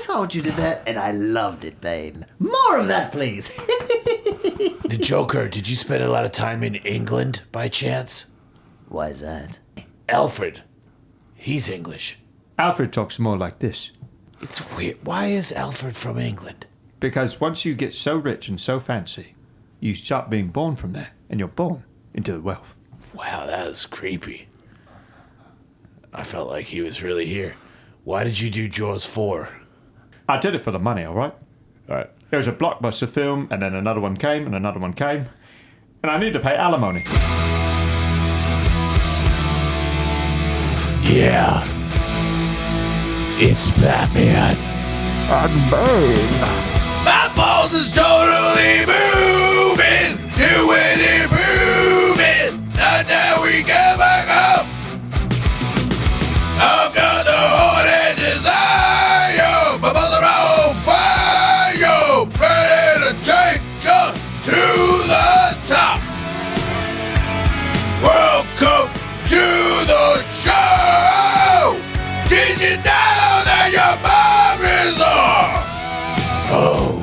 saw what you did there, and I loved it, Bane. More of that, please. The Joker, did you spend a lot of time in England by chance? Why is that? Alfred, he's English. Alfred talks more like this. It's weird. Why is Alfred from England? Because once you get so rich and so fancy, you stop being born from there, and you're born into the wealth. Wow, that was creepy. I felt like he was really here. Why did you do Jaws 4? I did it for the money, all right? All right. It was a blockbuster film, and then another one came, and another one came, and I need to pay alimony. Yeah. It's Batman. And Bane. My balls is totally moving, doing it, moving. Now we get back up. I've got the heart and desire, my mother on fire, ready to take us to the top. Welcome to the show. Did you know that your mom is on? Oh.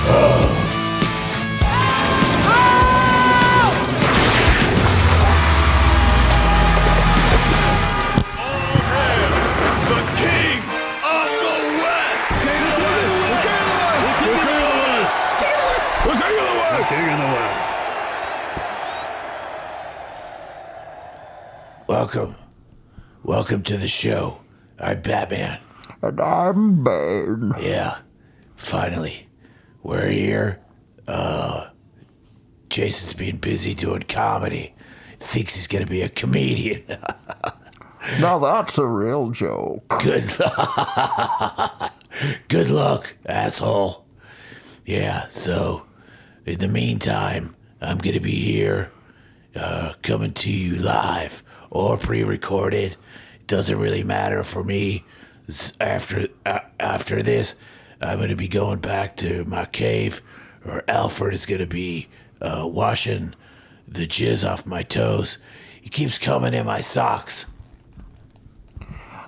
Oh. Welcome to the show. I'm Batman. And I'm Bane. Yeah, finally. We're here. Jason's been busy doing comedy. Thinks he's gonna be a comedian. Now that's a real joke. Good luck, asshole. Yeah, so in the meantime, I'm gonna be here, coming to you live or pre-recorded. It doesn't really matter for me. After this, I'm gonna be going back to my cave, or Alfred is gonna be washing the jizz off my toes. He keeps coming in my socks.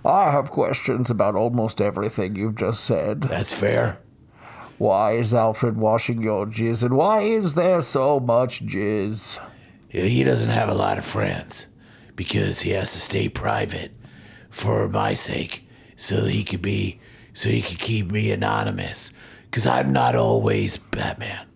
I have questions about almost everything you've just said. That's fair. Why is Alfred washing your jizz, and why is there so much jizz? He doesn't have a lot of friends because he has to stay private for my sake, so he could keep me anonymous, because I'm not always Batman.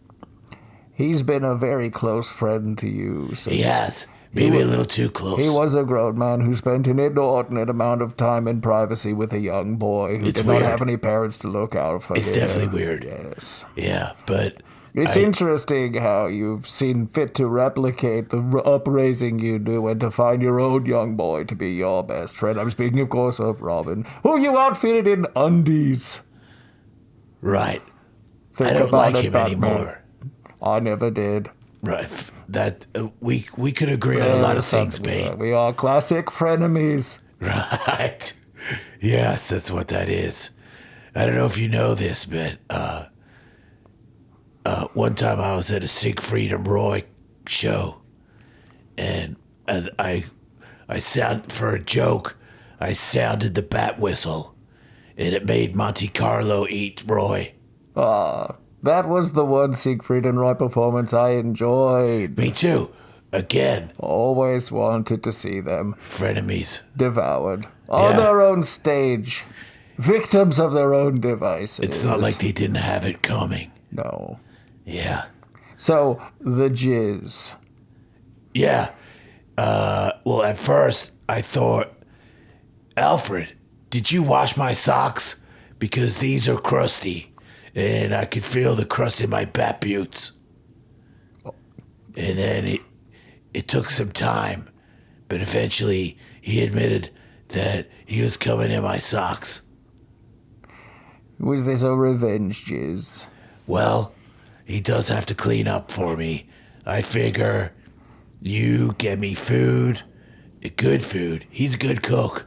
He's been a very close friend to you. He has. Maybe a little too close. He was a grown man who spent an inordinate amount of time in privacy with a young boy who did not have any parents to look out for him. It's definitely weird. Yes. Yeah, but... It's interesting how you've seen fit to replicate the upraising you do and to find your own young boy to be your best friend. I'm speaking, of course, of Robin, who you outfitted in undies. Right. I don't like him anymore. I never did. Right. That we could agree on a lot of things, Bane. We are classic frenemies. Right. Yes, that's what that is. I don't know if you know this, but one time I was at a Siegfried and Roy show, and I for a joke, I sounded the bat whistle, and it made Monte Carlo eat Roy. That was the one Siegfried and Roy performance I enjoyed. Me too. Again. Always wanted to see them. Frenemies. Devoured. On their own stage. Victims of their own devices. It's not like they didn't have it coming. No. Yeah. So, the jizz. Yeah. Well, at first, I thought, Alfred, did you wash my socks? Because these are crusty. And I could feel the crust in my bat boots. And then it took some time, but eventually he admitted that he was coming in my socks. Was this a revenge jizz? Well, he does have to clean up for me. I figure you get me food, good food. He's a good cook.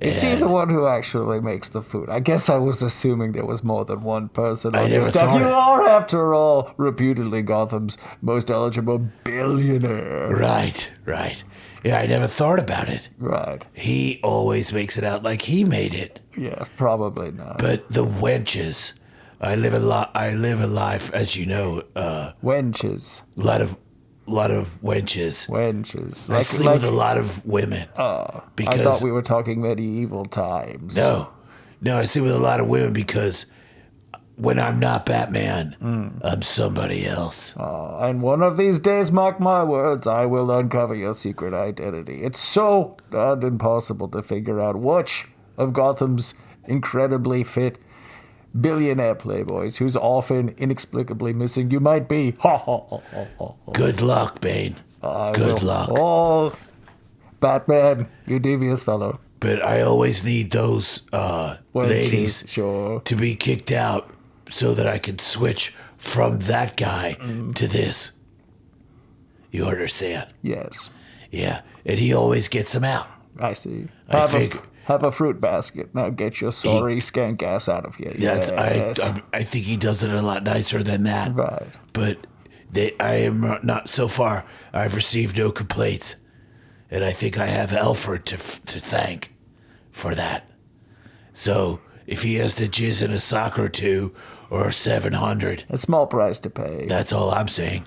Is he the one who actually makes the food? I guess I was assuming there was more than one person on your staff. You are, after all, reputedly Gotham's most eligible billionaire. Right. Yeah, I never thought about it. Right. He always makes it out like he made it. Yeah, probably not. But the wenches, I live a life, as you know, Wenches. a lot of wenches. Wenches. I sleep with a lot of women. Because I thought we were talking medieval times. No, I sleep with a lot of women because when I'm not Batman, I'm somebody else. And one of these days, mark my words, I will uncover your secret identity. It's so darn impossible to figure out which of Gotham's incredibly fit billionaire playboys who's often inexplicably missing you might be. Ha ha ha ha ha. Good luck, Bane. Good luck. Oh, Batman, you devious fellow. But I always need those ladies Sure. to be kicked out so that I can switch from that guy to this. You understand? Yes, Yeah, and he always gets them out. I see. I figure- Have a fruit basket. Now get your sorry skank ass out of here. That's Yes. I think he does it a lot nicer than that. Right. But I am not so far. I've received no complaints, and I think I have Alfred to thank for that. So if he has to jizz in a sock or two or 700, A small price to pay. that's all I'm saying.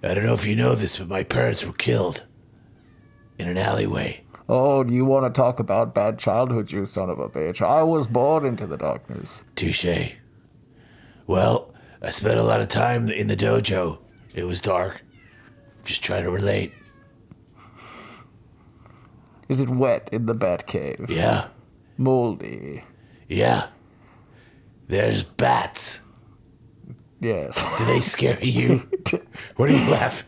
I don't know if you know this, but my parents were killed in an alleyway. Oh, do you want to talk about bad childhood, you son of a bitch? I was born into the darkness. Touche. Well, I spent a lot of time in the dojo. It was dark. Just trying to relate. Is it wet in the Batcave? Yeah, Moldy. yeah. There's bats. Yes. Do they scare you? What do you laugh?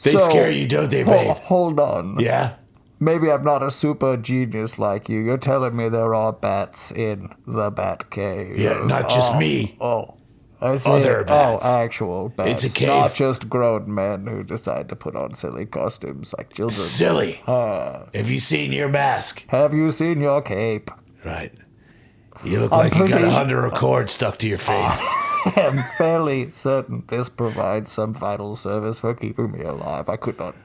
They So, scare you, don't they, babe? Hold on. Yeah? Maybe I'm not a super genius like you. You're telling me there are bats in the Batcave. Yeah, not just me. Oh. I see. Other bats. Oh, actual bats. It's a cave. Not just grown men who decide to put on silly costumes like children. Silly. Have you seen your mask? Have you seen your cape? Right. You look like you got pretty 100 cord stuck to your face. I am fairly certain this provides some vital service for keeping me alive. I could not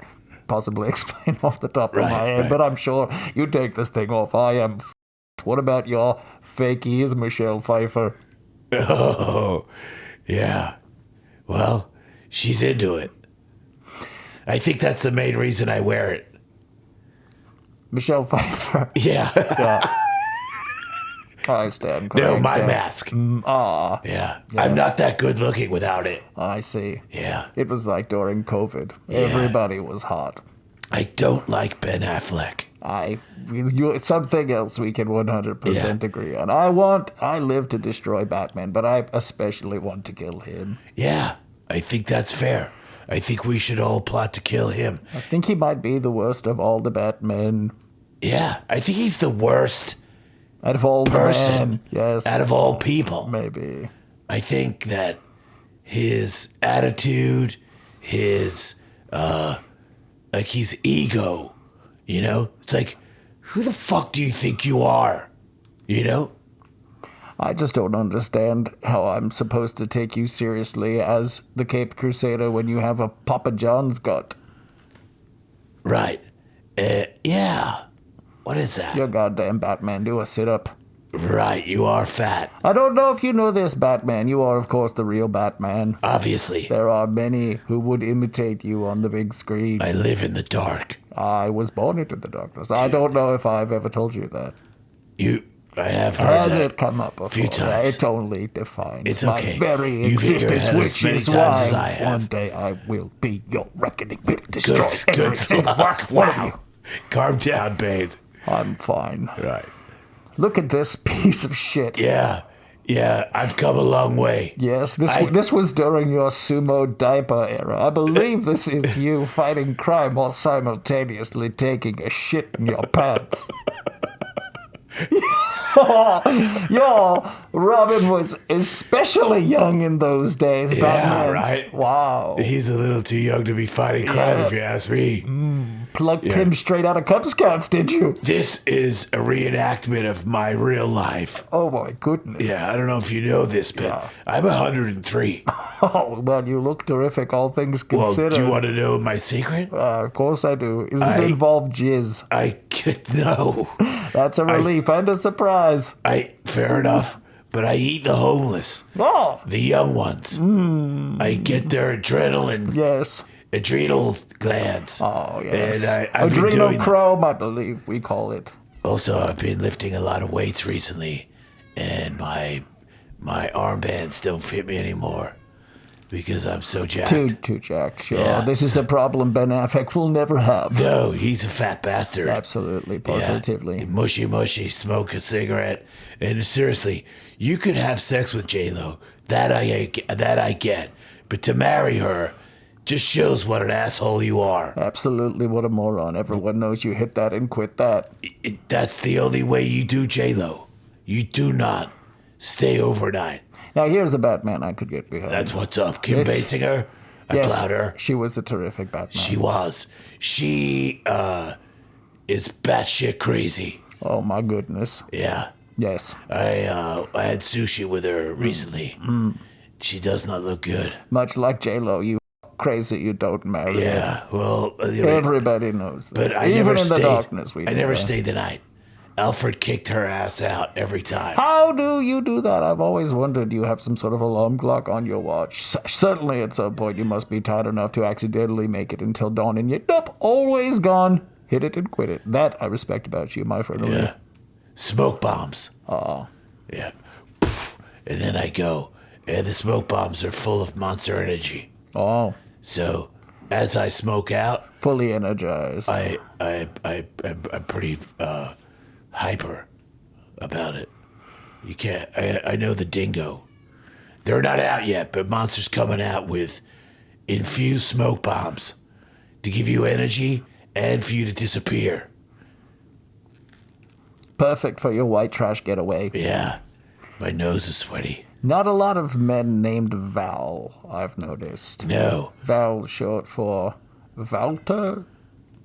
possibly explain off the top of my head, right. but I'm sure you take this thing off. I am f***ed. What about your fakies, Michelle Pfeiffer? Oh, yeah. Well, she's into it. I think that's the main reason I wear it. Michelle Pfeiffer. Yeah. Yeah. I stand corrected. No, my mask. Ah, Yeah. I'm not that good looking without it. I see. Yeah. It was like during COVID. Everybody was hot. I don't like Ben Affleck. Something else we can 100% agree on. I live to destroy Batman, but I especially want to kill him. Yeah, I think that's fair. I think we should all plot to kill him. I think he might be the worst of all the Batmen. Yeah, I think he's the worst Out of all person. the men. Yes. Out of all people. Maybe. I think that his attitude, his ego, you know? It's like, who the fuck do you think you are? You know? I just don't understand how I'm supposed to take you seriously as the Caped Crusader when you have a Papa John's gut. Right. Yeah. What is that? Your goddamn Batman, do a sit-up. Right, you are fat. I don't know if you know this, Batman. You are, of course, the real Batman. Obviously. There are many who would imitate you on the big screen. I live in the dark. I was born into the darkness. I don't know if I've ever told you that. I have heard Has that it come up before? few times. It only defines It's my okay. very You've hit your existence, head as which many is times as I why have. one day I will be your reckoning. Will destroy Good every single luck. one of you. Wow. Calm down, Bane. I'm fine. Right. Look at this piece of shit. Yeah, I've come a long way. Yes, this was during your sumo diaper era. I believe this is you fighting crime while simultaneously taking a shit in your pants. Yo, Robin was especially young in those days. Yeah, Batman. right. Wow. He's a little too young to be fighting crime, if you ask me. plucked him straight out of Cub Scouts, did you? This is a reenactment of my real life. Oh, my goodness. Yeah, I don't know if you know this, but I'm 103. Oh, man, you look terrific, all things Well, considered. do you want to know my secret? Of course I do. Does it involve jizz? No. That's a relief and a surprise. Fair enough. But I eat the homeless. Oh. The young ones. I get their adrenaline. Yes. Adrenal glands. Oh, yes. And I've been doing Adrenochrome, I believe we call it. Also, I've been lifting a lot of weights recently, and my armbands don't fit me anymore because I'm so jacked. Too jacked, sure. Yeah. This is a problem Ben Affleck will never have. No, he's a fat bastard. Absolutely, positively. Yeah. Mushy, smoke a cigarette. And seriously, you could have sex with J-Lo. That I get. But to marry her just shows what an asshole you are. Absolutely, what a moron. Everyone knows you hit that and quit that. That's the only way you do J-Lo. You do not stay overnight. Now, here's a Batman I could get behind. That's what's up. Kim Basinger, I plowed her. She was a terrific Batman. She was. She is batshit crazy. Oh, my goodness. Yeah. Yes. I had sushi with her recently. She does not look good. Much like J-Lo, you crazy you don't marry. Yeah, well... Everybody knows that. But I Even never in stayed. The darkness, I never stayed the night. Alfred kicked her ass out every time. How do you do that? I've always wondered. You have some sort of alarm clock on your watch. Certainly at some point you must be tired enough to accidentally make it until dawn and yet, nope, always gone. Hit it and quit it. That I respect about you, my friend. Yeah. Smoke bombs. Oh. Yeah. And then I go, and the smoke bombs are full of Monster Energy. Oh. So, as I smoke out... Fully energized. I'm pretty hyper about it. You can't... I know the dingo. They're not out yet, but Monster's coming out with infused smoke bombs to give you energy and for you to disappear. Perfect for your white trash getaway. Yeah. My nose is sweaty. Not a lot of men named Val, I've noticed. No. Val short for Walter?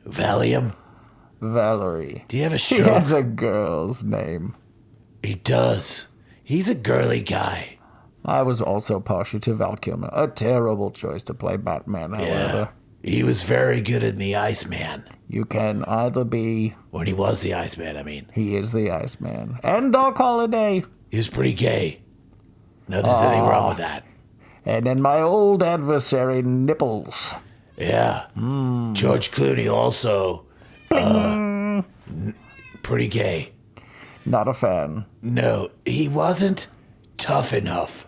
Valium? Valerie. Do you have a He shirt? has a girl's name. He does. He's a girly guy. I was also partial to Val Kilmer. A terrible choice to play Batman, however. He was very good in The Iceman. You can either be... When he was the Iceman, I mean. He is the Iceman. And Doc Holliday. He was pretty gay. No, there's anything wrong with that. And then my old adversary, Nipples. Yeah. George Clooney also pretty gay. Not a fan. No, he wasn't tough enough.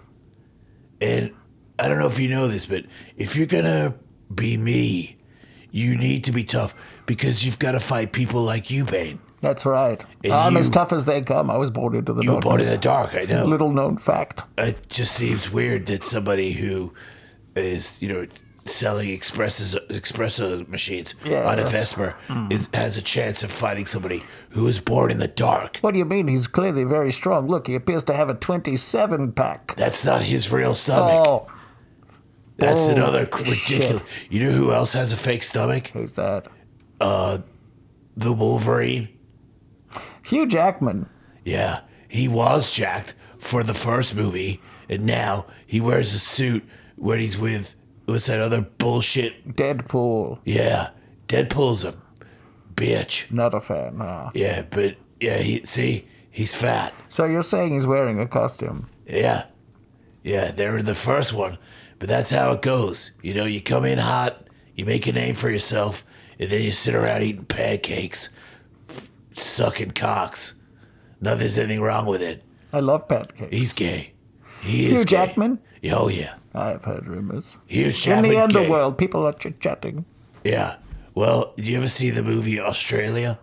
And I don't know if you know this, but if you're gonna be me, you need to be tough because you've got to fight people like you, Bane. That's right. And I'm as tough as they come. I was born into the darkness. You were born in the dark, I know. Little known fact. It just seems weird that somebody who is, selling espresso machines on a Vesper has a chance of fighting somebody who was born in the dark. What do you mean? He's clearly very strong. Look, he appears to have a 27-pack. That's not his real stomach. Oh. That's another ridiculous... Shit. You know who else has a fake stomach? Who's that? The Wolverine. Hugh Jackman. Yeah, he was jacked for the first movie, and now he wears a suit when he's with... What's that other bullshit? Deadpool. Yeah, Deadpool's a bitch. Not a fan, huh? Yeah, but he's fat. So you're saying he's wearing a costume? Yeah, they're the first one, but that's how it goes. You come in hot, you make a name for yourself, and then you sit around eating pancakes, sucking cocks. There's anything wrong with it. I love pancakes. He's gay. He is Hugh gay. Jackman? Oh yeah. I've heard rumors. Hugh Jackman. In the gay. underworld, people are chit-chatting. Yeah. Well, did you ever see the movie Australia?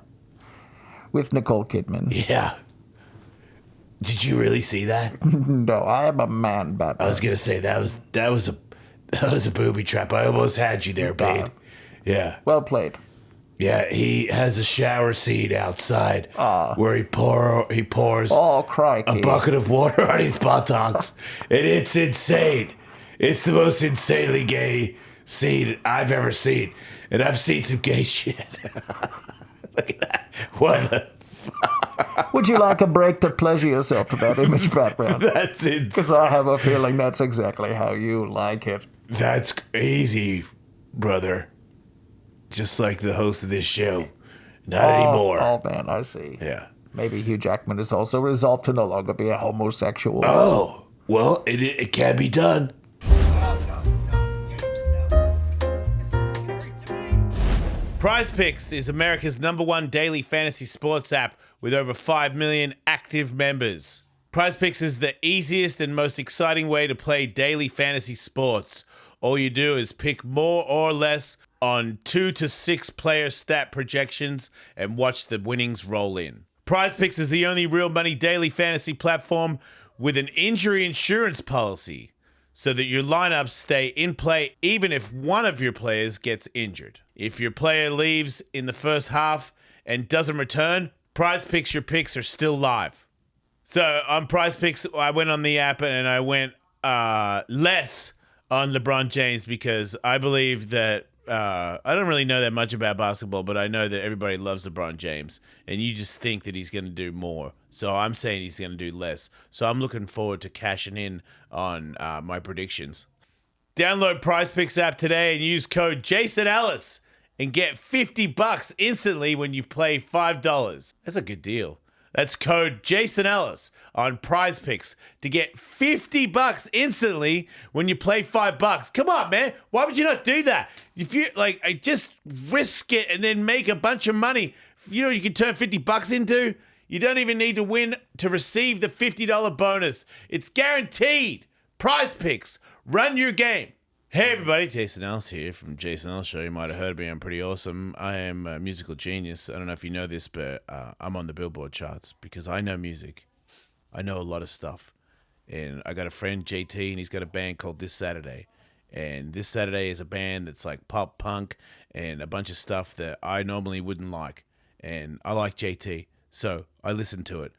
With Nicole Kidman. Yeah. Did you really see that? No, I am a man, Batman. I was gonna say that was a booby trap. I almost had you there, Bane. Yeah. Well played. Yeah, he has a shower scene outside where he pours Oh, crikey. a bucket of water on his buttocks, and it's insane. It's the most insanely gay scene I've ever seen. And I've seen some gay shit. Look at that. What the... Would you like a break to pleasure yourself to that image, Batman? That's it. Because I have a feeling that's exactly how you like it. That's crazy, brother. Just like the host of this show. Not anymore. Oh, man, I see. Yeah. Maybe Hugh Jackman has also resolved to no longer be a homosexual. Oh, well, it can be done. PrizePicks is America's #1 daily fantasy sports app with over 5 million active members. PrizePicks is the easiest and most exciting way to play daily fantasy sports. All you do is pick more or less on 2 to 6 player stat projections and watch the winnings roll in. PrizePicks is the only real money daily fantasy platform with an injury insurance policy so that your lineups stay in play even if one of your players gets injured. If your player leaves in the first half and doesn't return, PrizePicks, your picks are still live. So on PrizePicks, I went on the app and I went less on LeBron James because I believe that I don't really know that much about basketball, but I know that everybody loves LeBron James, and you just think that he's going to do more. So I'm saying he's going to do less. So I'm looking forward to cashing in on my predictions. Download PrizePicks app today and use code Jason Ellis and get $50 instantly when you play $5. That's a good deal. That's code Jason Ellis on PrizePicks to get $50 instantly when you play $5. Come on, man. Why would you not do that? If you just risk it and then make a bunch of money. You know you can turn $50 into? You don't even need to win to receive the $50 bonus. It's guaranteed. PrizePicks. Run your game. Hey everybody, Jason Ellis here from Jason Ellis Show. You might have heard of me. I'm pretty awesome. I am a musical genius. I don't know if you know this, but I'm on the Billboard charts because I know music. I know a lot of stuff. And I got a friend, JT, and he's got a band called This Saturday. And This Saturday is a band that's like pop punk and a bunch of stuff that I normally wouldn't like. And I like JT, so I listened to it.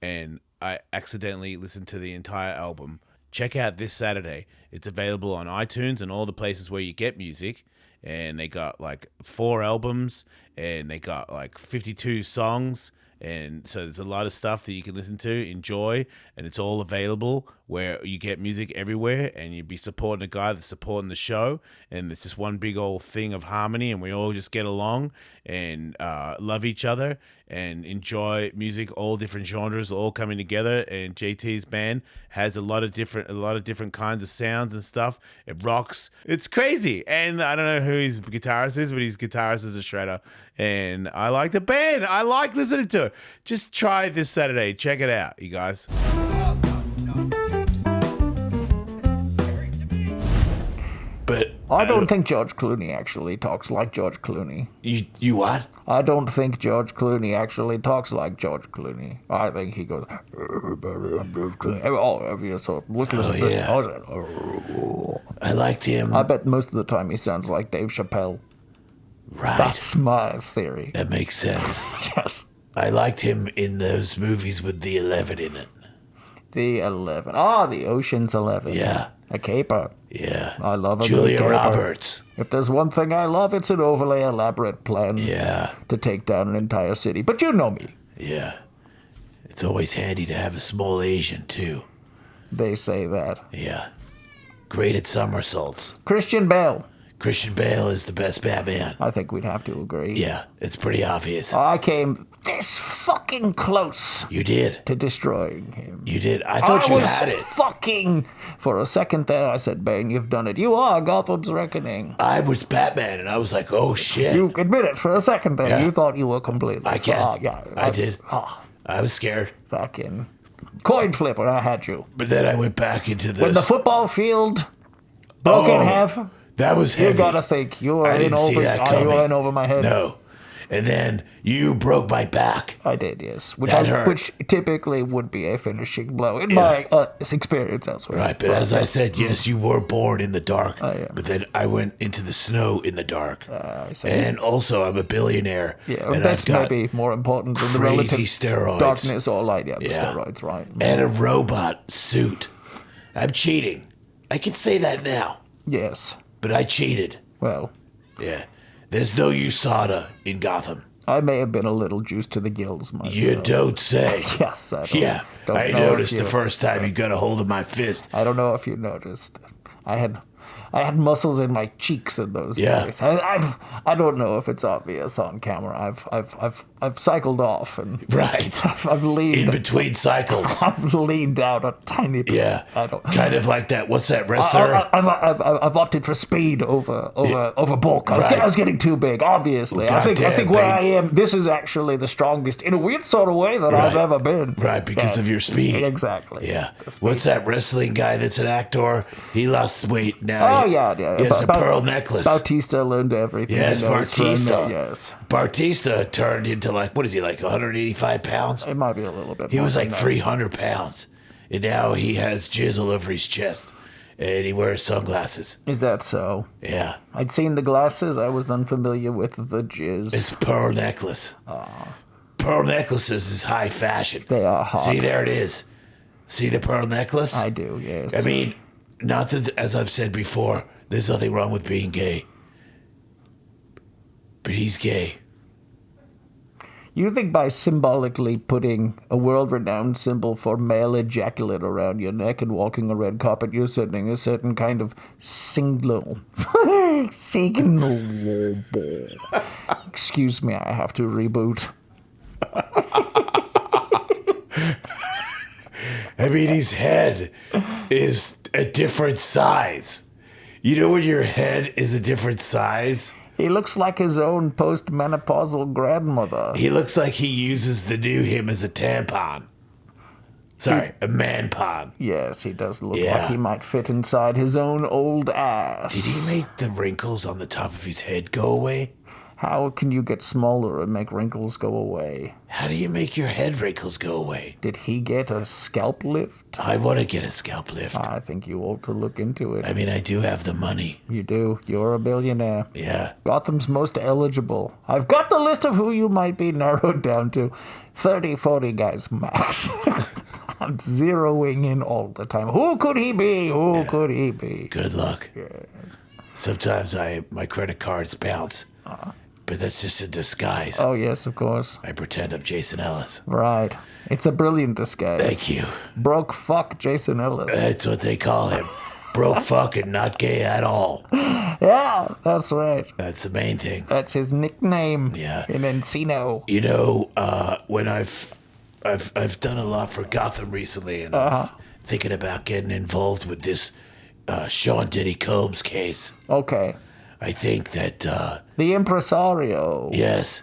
And I accidentally listened to the entire album. Check out This Saturday. It's available on iTunes and all the places where you get music. And they got like 4 albums and they got like 52 songs. And so there's a lot of stuff that you can listen to, enjoy, and it's all available where you get music everywhere, and you'd be supporting a guy that's supporting the show, and it's just one big old thing of harmony, and we all just get along and love each other and enjoy music, all different genres all coming together. And JT's band has a lot of different kinds of sounds and stuff. It rocks. It's crazy. And I don't know who his guitarist is, but his guitarist is a shredder. And I like the band. I like listening to it. Just try This Saturday. Check it out, you guys. But I don't think George Clooney actually talks like George Clooney. You what? I don't think George Clooney actually talks like George Clooney. I think he goes, everybody, I'm George Clooney. Oh, so look at this. Yeah. I liked him. I bet most of the time he sounds like Dave Chappelle. Right. That's my theory. That makes sense. Yes. I liked him in those movies with the 11 in it. The 11. Ah, the Ocean's 11. Yeah. A caper. Yeah. I love a Julia good caper. Roberts. If there's one thing I love, it's an overly elaborate plan to take down an entire city. But you know me. Yeah. It's always handy to have a small Asian, too. They say that. Yeah. Great at somersaults. Christian Bale. Christian Bale is the best Batman. I think we'd have to agree. Yeah, it's pretty obvious. I came this fucking close. You did. To destroying him. You did. I thought you had it. Fucking. For a second there, I said, Bane, you've done it. You are Gotham's reckoning. I was Batman, and I was like, oh shit. You admit it. For a second there, Yeah. you thought you were completely. I can. Yeah. I did. I was scared. Fucking coin flip when I had you. But then I went back into this. When the football field broke in half. That was heavy. You gotta think. You were in over my head. No. And then you broke my back. I did, yes. Which Hurt. Which typically would be a finishing blow in my experience elsewhere. Right, but as I said, yes, you were born in the dark. Yeah. But then I went into the snow in the dark. I and also, I'm a billionaire. Yeah, and that's I've got maybe more important than the crazy relative steroids. darkness or light. Yeah, the steroids, right. And a robot suit. I'm cheating. I can say that now. Yes. but I cheated. Well, Yeah. There's no USADA in Gotham. I may have been a little juiced to the gills myself. You don't say. Yes, I don't. Yeah, don't I know noticed if the you- first time you got a hold of my fist. I don't know if you noticed. I had muscles in my cheeks in those Yeah. days. I don't know if it's obvious on camera. I've cycled off and Right. I've leaned In between cycles. I've leaned out a tiny bit. Yeah. I don't. Kind of like that. What's that wrestler? I've opted for speed over bulk. I was getting too big. Obviously, Well, I think goddamn, where Bane. I am. This is actually the strongest in a weird sort of way that I've Right. ever been. Right, because of your speed. Exactly. Yeah. The speed. What's that wrestling guy that's an actor? He lost weight now. Oh yeah. He has a pearl necklace. Bautista learned everything. Yes, That was from, Bautista. yes. Batista turned into what is he, 185 pounds? It might be a little bit. He more was than like that. 300 pounds. And now he has jizz all over his chest. And he wears sunglasses. Is that so? Yeah. I'd seen the glasses. I was unfamiliar with the jizz. It's pearl necklace. Pearl necklaces is high fashion. They are hot. See, there it is. See the pearl necklace? I do. Yes. I mean, not that, as I've said before, there's nothing wrong with being gay. But he's gay. You think by symbolically putting a world-renowned symbol for male ejaculate around your neck and walking a red carpet, you're sending a certain kind of signal. Signal. Excuse me, I have to reboot. I mean, his head is a different size. You know when your head is a different size? He looks like his own post-menopausal grandmother. He looks like he uses the new him as a tampon. Sorry, a man-pon. Yes, he does look Yeah. like he might fit inside his own old ass. Did he make the wrinkles on the top of his head go away? How can you get smaller and make wrinkles go away? How do you make your head wrinkles go away? Did he get a scalp lift? I want to get a scalp lift. I think you ought to look into it. I mean, I do have the money. You do. You're a billionaire. Yeah. Gotham's most eligible. I've got the list of who you might be narrowed down to 30, 40 guys max. I'm zeroing in all the time. Who could he be? Who could he be? Good luck. Sometimes my credit cards bounce. But that's just a disguise. Oh, yes, of course. I pretend I'm Jason Ellis. Right. It's a brilliant disguise. Thank you. Broke fuck Jason Ellis. That's what they call him. Broke fucking not gay at all. Yeah, that's right. That's the main thing. That's his nickname. Yeah. In Encino. You know, when I've done a lot for Gotham recently, and I'm thinking about getting involved with this Sean Diddy Combs case. Okay. I think that The impresario. yes,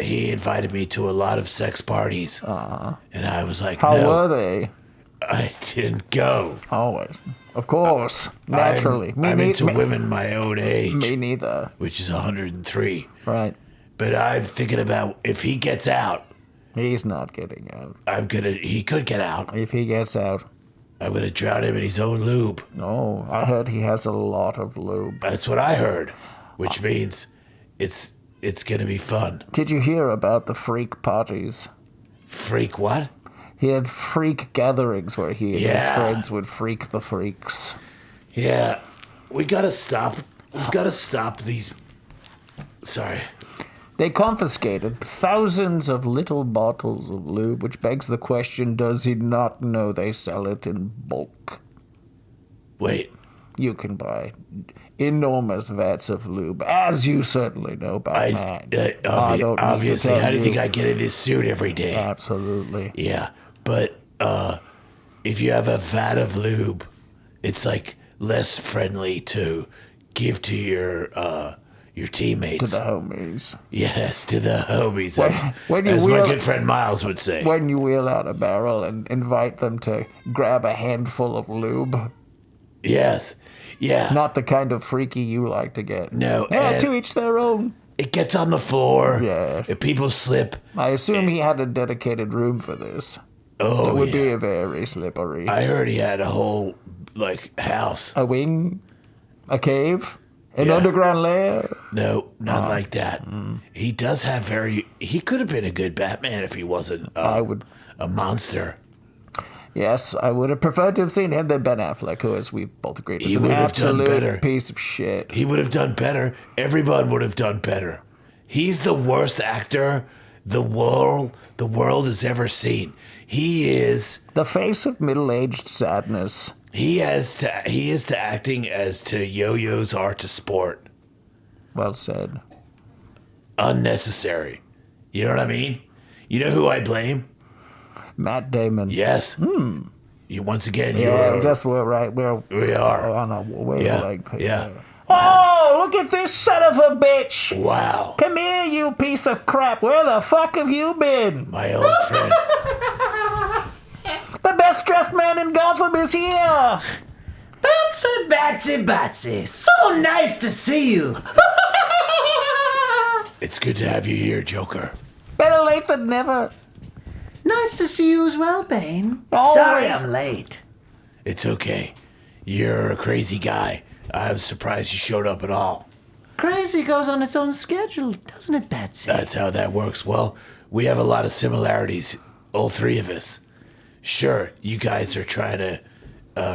he invited me to a lot of sex parties, and I was like, How no, were they? I didn't go. Oh, of course. Naturally. I'm into women my own age, Me neither. which is 103. Right. But I'm thinking about if he gets out, He's not getting out. he could get out. If he gets out. I'm gonna drown him in his own lube. No, I heard he has a lot of lube. That's what I heard, which means it's gonna be fun. Did you hear about the freak parties? Freak what? He had freak gatherings where he and his Yeah. friends would freak the freaks. Yeah, we gotta stop. We've gotta stop these. Sorry. They confiscated thousands of little bottles of lube, which begs the question, does he not know they sell it in bulk? Wait. You can buy enormous vats of lube, as you certainly know, Batman. I don't need to Obviously, tell how do you you. think I get in this suit every day? Absolutely. Yeah, but if you have a vat of lube, it's like less friendly to give to your teammates. To the homies. Yes, to the homies, when you as my wheel- good friend Miles would say. When you wheel out a barrel and invite them to grab a handful of lube, Yes, yeah. not the kind of freaky you like to get. No, Yeah, and- to each their own. It gets on the floor. Yes. If people slip. I assume he had a dedicated room for this. Oh, It would yeah. be very slippery. I heard he had a whole house. A wing? A cave? An Yeah. underground lair? No, not like that. He does have he could have been a good Batman if he wasn't I would. a monster. Yes, I would have preferred to have seen him than Ben Affleck, who, as we've both agreed, was He an would have done better. absolute piece of shit. He would have done better. Everyone would have done better. He's the worst actor the world has ever seen. He is The face of middle-aged sadness. he is to acting as to yo-yos are to sport. Well said. Unnecessary. You know what I mean? You know who I blame? Matt Damon. Yes. You once again. Yeah, You're just we're right. we are. on a wavelength. Yeah. Oh, look at this son of a bitch! Wow. Come here, you piece of crap. Where the fuck have you been? My old friend. The best dressed man in Gotham is here! Batsy. So nice to see you. It's good to have you here, Joker. Better late than never. Nice to see you as well, Bane. Always. Sorry I'm late. It's okay. You're a crazy guy. I was surprised you showed up at all. Crazy goes on its own schedule, doesn't it, Batsy? That's how that works. Well, we have a lot of similarities, all three of us. Sure, you guys are trying to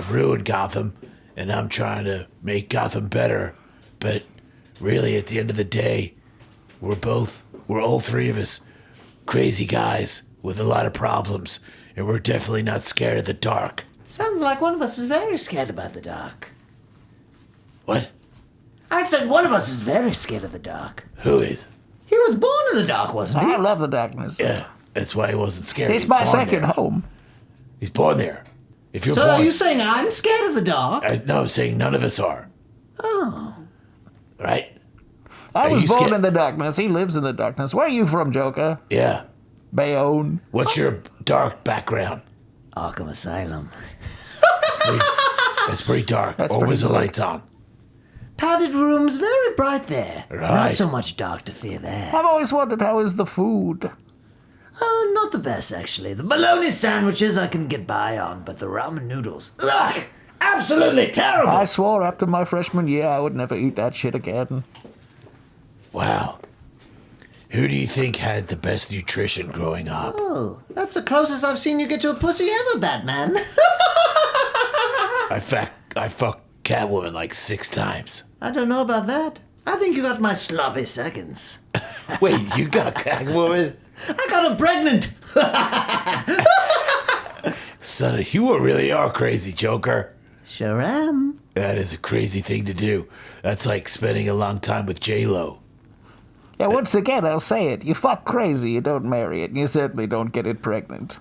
ruin Gotham, and I'm trying to make Gotham better. But really, at the end of the day, we're all three of us crazy guys with a lot of problems, and we're definitely not scared of the dark. Sounds like one of us is very scared about the dark. What? I said one of us is very scared of the dark. Who is? He was born in the dark, wasn't he? I love the darkness. Yeah, that's why he wasn't scared. It's He's my born second there. home. He's born there. If you're So born, are you saying I'm scared of the dark? No, I'm saying none of us are. Oh. Right? I Are was you born scared? in the darkness. He lives in the darkness. Where are you from, Joker? Yeah. Bayonne. What's your dark background? Arkham Asylum. That's pretty dark. That's Always the pretty lights on. Padded rooms, very bright there. Not Right. so much dark to fear there. I've always wondered how is the food. Not the best, actually. The bologna sandwiches I can get by on, but the ramen noodles, ugh, absolutely terrible. I swore after my freshman year I would never eat that shit again. Wow. Who do you think had the best nutrition growing up? Oh, that's the closest I've seen you get to a pussy ever, Batman. I fucked Catwoman like 6 times. I don't know about that. I think you got my sloppy seconds. Wait, you got Catwoman? I got her pregnant. Son, you really are crazy, Joker. Sure am. That is a crazy thing to do. That's like spending a long time with J-Lo. Yeah, once again, I'll say it. You fuck crazy, you don't marry it, and you certainly don't get it pregnant.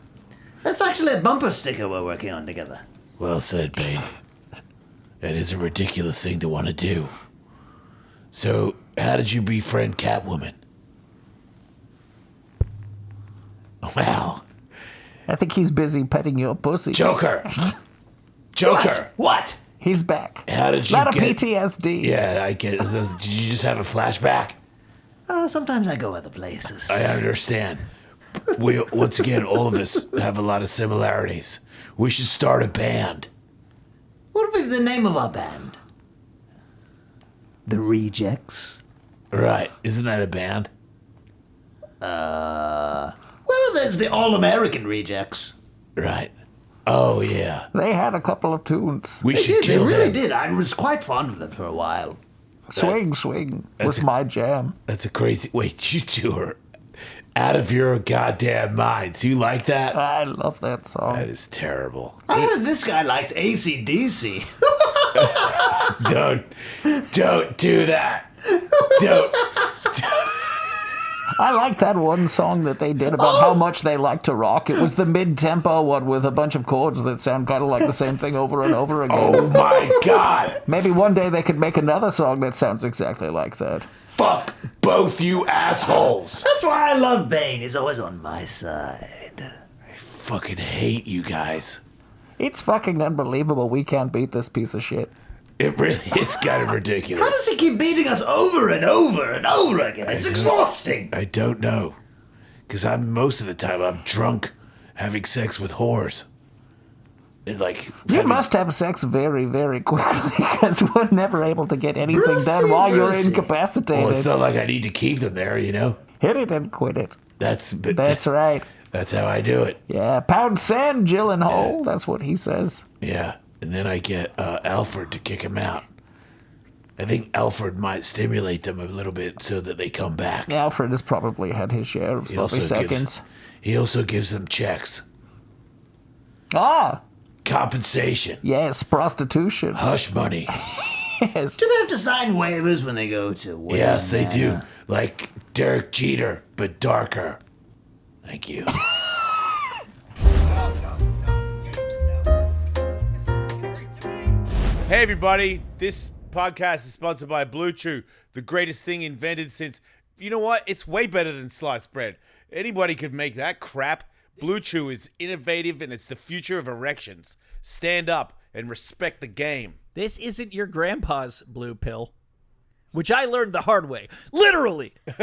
That's actually a bumper sticker we're working on together. Well said, Bane. That is a ridiculous thing to want to do. So, how did you befriend Catwoman? Wow. I think he's busy petting your pussy. Joker! Joker! What? He's back. How did you Lot of get... PTSD. Yeah, I get... Did you just have a flashback? Sometimes I go other places. I understand. Once again, all of us have a lot of similarities. We should start a band. What would be the name of our band? The Rejects? Right. Isn't that a band? Well, there's the All-American Rejects. Right. Oh, yeah. They had a couple of tunes. We should They kill really them. did. I was quite fond of them for a while. Swing was a- my jam. That's a crazy... Wait, you two are out of your goddamn minds. You like that? I love that song. That is terrible. I heard this guy likes AC/DC. Don't do that. Don't. I like that one song that they did about how much they like to rock. It was the mid-tempo one with a bunch of chords that sound kind of like the same thing over and over again. Oh my God. Maybe one day they could make another song that sounds exactly like that. Fuck both you assholes. That's why I love Bane. He's always on my side. I fucking hate you guys. It's fucking unbelievable we can't beat this piece of shit. It really is kind of How ridiculous. does he keep beating us over and over and over again? It's exhausting. I don't know. Because most of the time I'm drunk having sex with whores. And like... You having- must have sex very, very quickly because we're never able to get anything Brucey, done while you're Brucey. incapacitated. Well, it's not like I need to keep them there, you know? Hit it and quit it. That's That's right. That's how I do it. Yeah, pound sand, Gyllenhaal. That's what he says. Yeah, and then I get Alfred to kick him out. I think Alfred might stimulate them a little bit so that they come back. Alfred has probably had his share of sloppy seconds. He also gives them checks. Ah, Compensation. yes, prostitution. Hush money. Yes. Do they have to sign waivers when they go to Wayne Yes, they do. Manor? Like Derek Jeter, but darker. Thank you. Hey everybody, this podcast is sponsored by BlueChew, the greatest thing invented since, you know what, it's way better than sliced bread. Anybody could make that crap. BlueChew is innovative and it's the future of erections. Stand up and respect the game. This isn't your grandpa's blue pill, which I learned the hard way. Literally. Wait,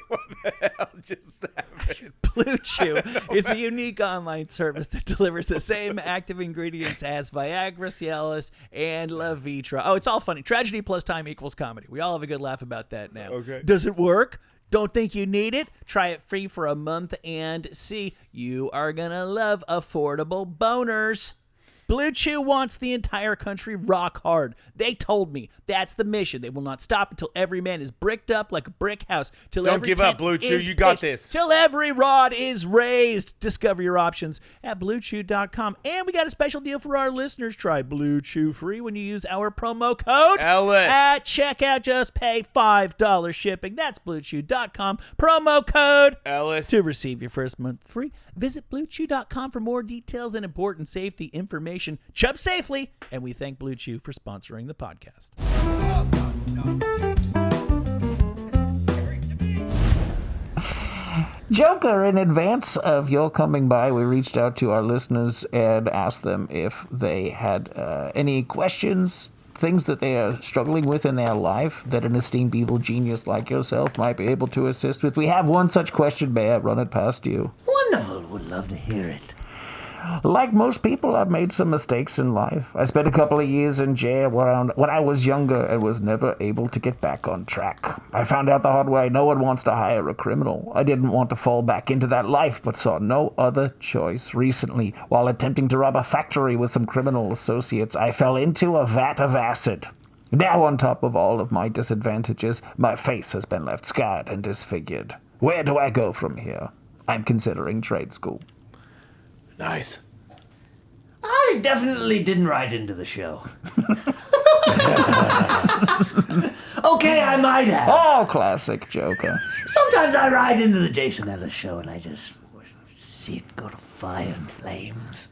what the hell just happened? Blue Chew is a unique online service that delivers the same active ingredients as Viagra, Cialis, and Levitra. Oh, it's all funny. Tragedy plus time equals comedy. We all have a good laugh about that now. Okay. Does it work? Don't think you need it? Try it free for a month and see. You are going to love affordable boners. Blue Chew wants the entire country rock hard. They told me that's the mission. They will not stop until every man is bricked up like a brick house. Till Don't every give up, tent Blue Chew. is You got pitched, this. Till every rod is raised. Discover your options at BlueChew.com. And we got a special deal for our listeners. Try Blue Chew free when you use our promo code Ellis. at checkout. Just pay $5 shipping. That's BlueChew.com. Promo code Ellis. to receive your first month free. Visit BlueChew.com for more details and important safety information. Chub safely, and we thank Blue Chew for sponsoring the podcast. Joker, in advance of your coming by, we reached out to our listeners and asked them if they had any questions, things that they are struggling with in their life that an esteemed evil genius like yourself might be able to assist with. We have one such question. May I run it past you? Wonderful. Would love to hear it. Like most people, I've made some mistakes in life. I spent a couple of years in jail when I was younger and was never able to get back on track. I found out the hard way no one wants to hire a criminal. I didn't want to fall back into that life, but saw no other choice. Recently, while attempting to rob a factory with some criminal associates, I fell into a vat of acid. Now, on top of all of my disadvantages, my face has been left scarred and disfigured. Where do I go from here? I'm considering trade school. Nice. I definitely didn't write into the show. Okay, I might have. Oh, classic Joker. Sometimes I ride into the Jason Ellis Show and I just see it go to fire and flames.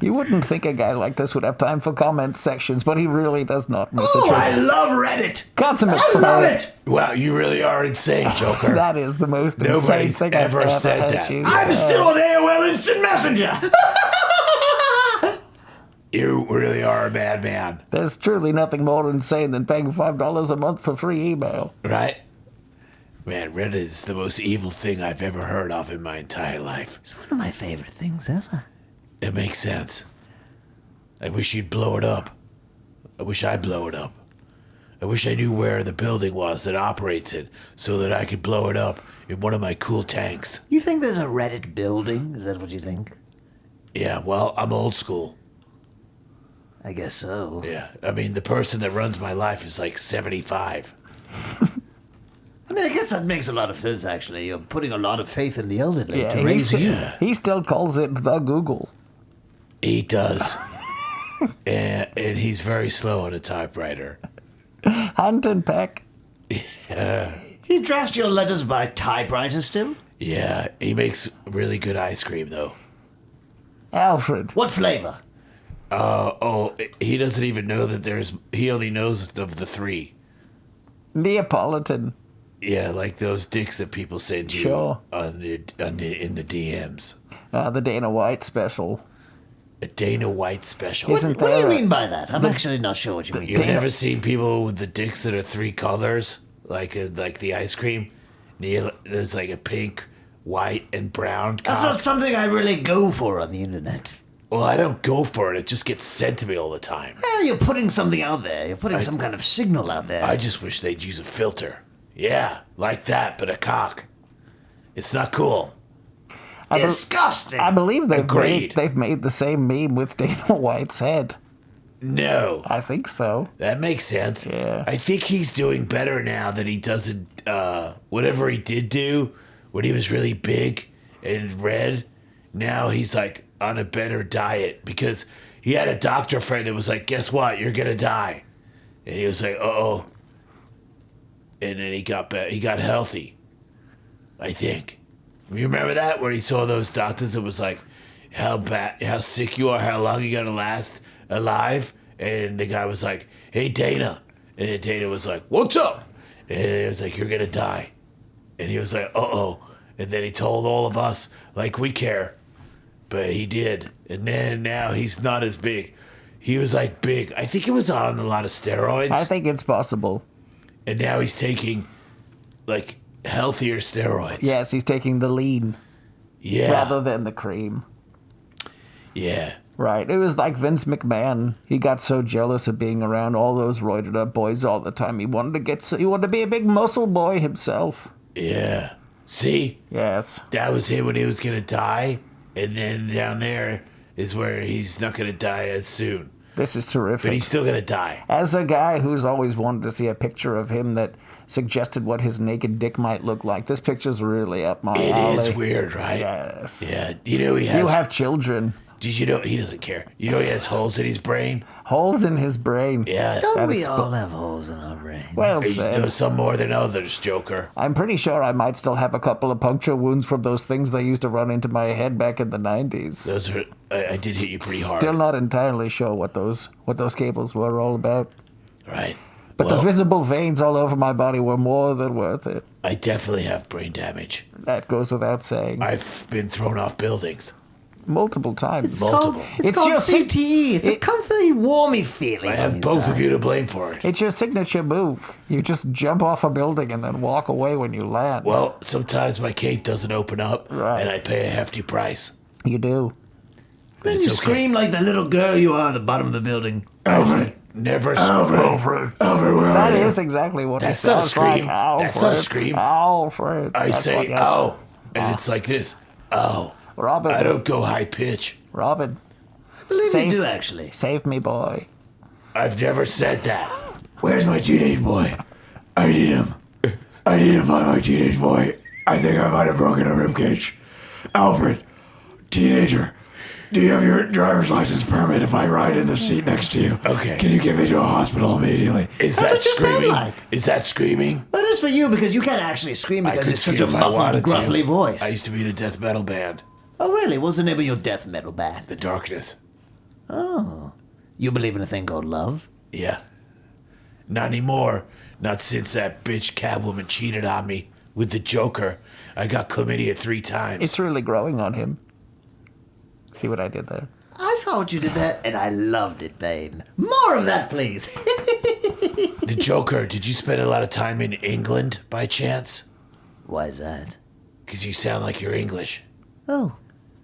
You wouldn't think a guy like this would have time for comment sections, but he really does not miss Oh, a I trick. love Reddit. Consummate I love fray. it. Wow, you really are insane, Joker. That is the most insane Nobody's thing ever I've ever said had that. you. I'm still on AOL Instant Messenger. You really are a madman, There's truly nothing more insane than paying $5 a month for free email. right? Man, Reddit is the most evil thing I've ever heard of in my entire life. It's one of my favorite things ever. It makes sense. I wish you'd blow it up. I wish I'd blow it up. I wish I knew where the building was that operates it so that I could blow it up in one of my cool tanks. You think there's a Reddit building? Is that what you think? Yeah, well, I'm old school. I guess so. Yeah, I mean, the person that runs my life is like 75. I mean, I guess that makes a lot of sense, actually. You're putting a lot of faith in the elderly Yeah, to he, raise you. he still calls it the Google. He does. and he's very slow on a typewriter. Hunt and peck. He drafts your letters by typewriter still? Yeah, he makes really good ice cream, though. Alfred. What flavor? He doesn't even know that he only knows of the 3. Neapolitan. Yeah, like those dicks that people send you Sure. in the DMs. The Dana White special. A Dana White special. What, Isn't what do you there a- mean by that? I'm actually not sure what you mean. You've Dana- never seen people with the dicks that are 3 colors, like the ice cream. There's like a pink, white, and brown. That's not cock. something I really go for on the internet. Well, I don't go for it. It just gets sent to me all the time. Well, you're putting something out there. You're putting some kind of signal out there. I just wish they'd use a filter. Yeah, like that, but a cock. It's not cool. Disgusting. I believe Agreed. they've made the same meme with Dana White's head. No. I think so. That makes sense. Yeah. I think he's doing better now that he doesn't, whatever he did do when he was really big and red, now he's like on a better diet because he had a doctor friend that was like, guess what? You're going to die. And he was like, uh-oh. And then he got healthy, I think. You remember that? Where he saw those doctors, it was like, how sick you are, how long you going to last alive. And the guy was like, hey, Dana. And then Dana was like, what's up? And it was like, you're going to die. And he was like, uh-oh. And then he told all of us, like, we care. But he did. And then now he's not as big. He was like big. I think he was on a lot of steroids. I think it's possible. And now he's taking, like, healthier steroids. Yes, he's taking the lean Yeah. rather than the cream. Yeah. Right. It was like Vince McMahon. He got so jealous of being around all those roided up boys all the time. He wanted to be a big muscle boy himself. Yeah. See? Yes. That was him when he was going to die. And then down there is where he's not going to die as soon. This is terrific. But he's still going to die. As a guy who's always wanted to see a picture of him that suggested what his naked dick might look like, this picture's really up my alley. It is weird, right? Yes. Yeah. You know he has... You have children. Did you know he doesn't care? You know he has holes in his brain? Holes in his brain. Yeah. Don't That we is all have holes in our brain? Well He said. does some more than others, Joker. I'm pretty sure I might still have a couple of puncture wounds from those things they used to run into my head back in the 90s. Those are... I did hit you pretty hard. Still not entirely sure what those cables were all about. Right. But Well, the visible veins all over my body were more than worth it. I definitely have brain damage. That goes without saying. I've been thrown off buildings. Multiple times. It's multiple. called, it's It's called your sig- CTE. It's a comfy, warmy feeling. I on have the both of inside. you to blame for it. It's your signature move. You just jump off a building and then walk away when you land. Well, sometimes my cape doesn't open up, Right. and I pay a hefty price. You do. But Then it's you okay. scream like the little girl you are at the bottom of the building. Alfred, never scream. Alfred, where That are you? is exactly what That's it not a sounds scream. like. Alfred. That's not a scream. Alfred. I That's say, what- yes. oh, and it's like this. Oh, Robin. I don't go high pitch. Robin. I believe Safe. you do, actually. Save me, boy. I've never said that. Where's my teenage boy? I need him. I need to find my teenage boy. I think I might have broken a ribcage. Alfred, teenager, do you have your driver's license permit if I ride in the seat next to you? Okay. Can you get me to a hospital immediately? Is That's that what you sound screaming? like. Is that screaming? That is for you because you can't actually scream I because could it's such a scream if I muffled, wanted to. gruffly voice. I used to be in a death metal band, Oh, really? What's the name of your death metal band? The Darkness. Oh. You believe in a thing called love? Yeah. Not anymore. Not since that bitch Catwoman cheated on me with the Joker. I got chlamydia 3 times. It's really growing on him. See what I did there? I saw what you did there, and I loved it, Bane. More of that, please. The Joker, did you spend a lot of time in England by chance? Why is that? Because you sound like you're English. Oh,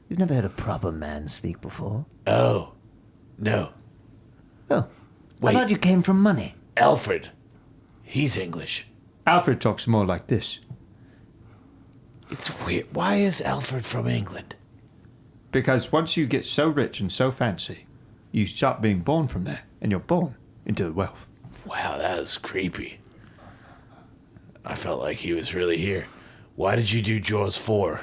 you've never heard a proper man speak before? Oh. No. Oh, Wait. I thought you came from money. Alfred. He's English. Alfred talks more like this. It's weird. Why is Alfred from England? Because once you get so rich and so fancy, you stop being born from there, and you're born into wealth. Wow, that was creepy. I felt like he was really here. Why did you do Jaws 4?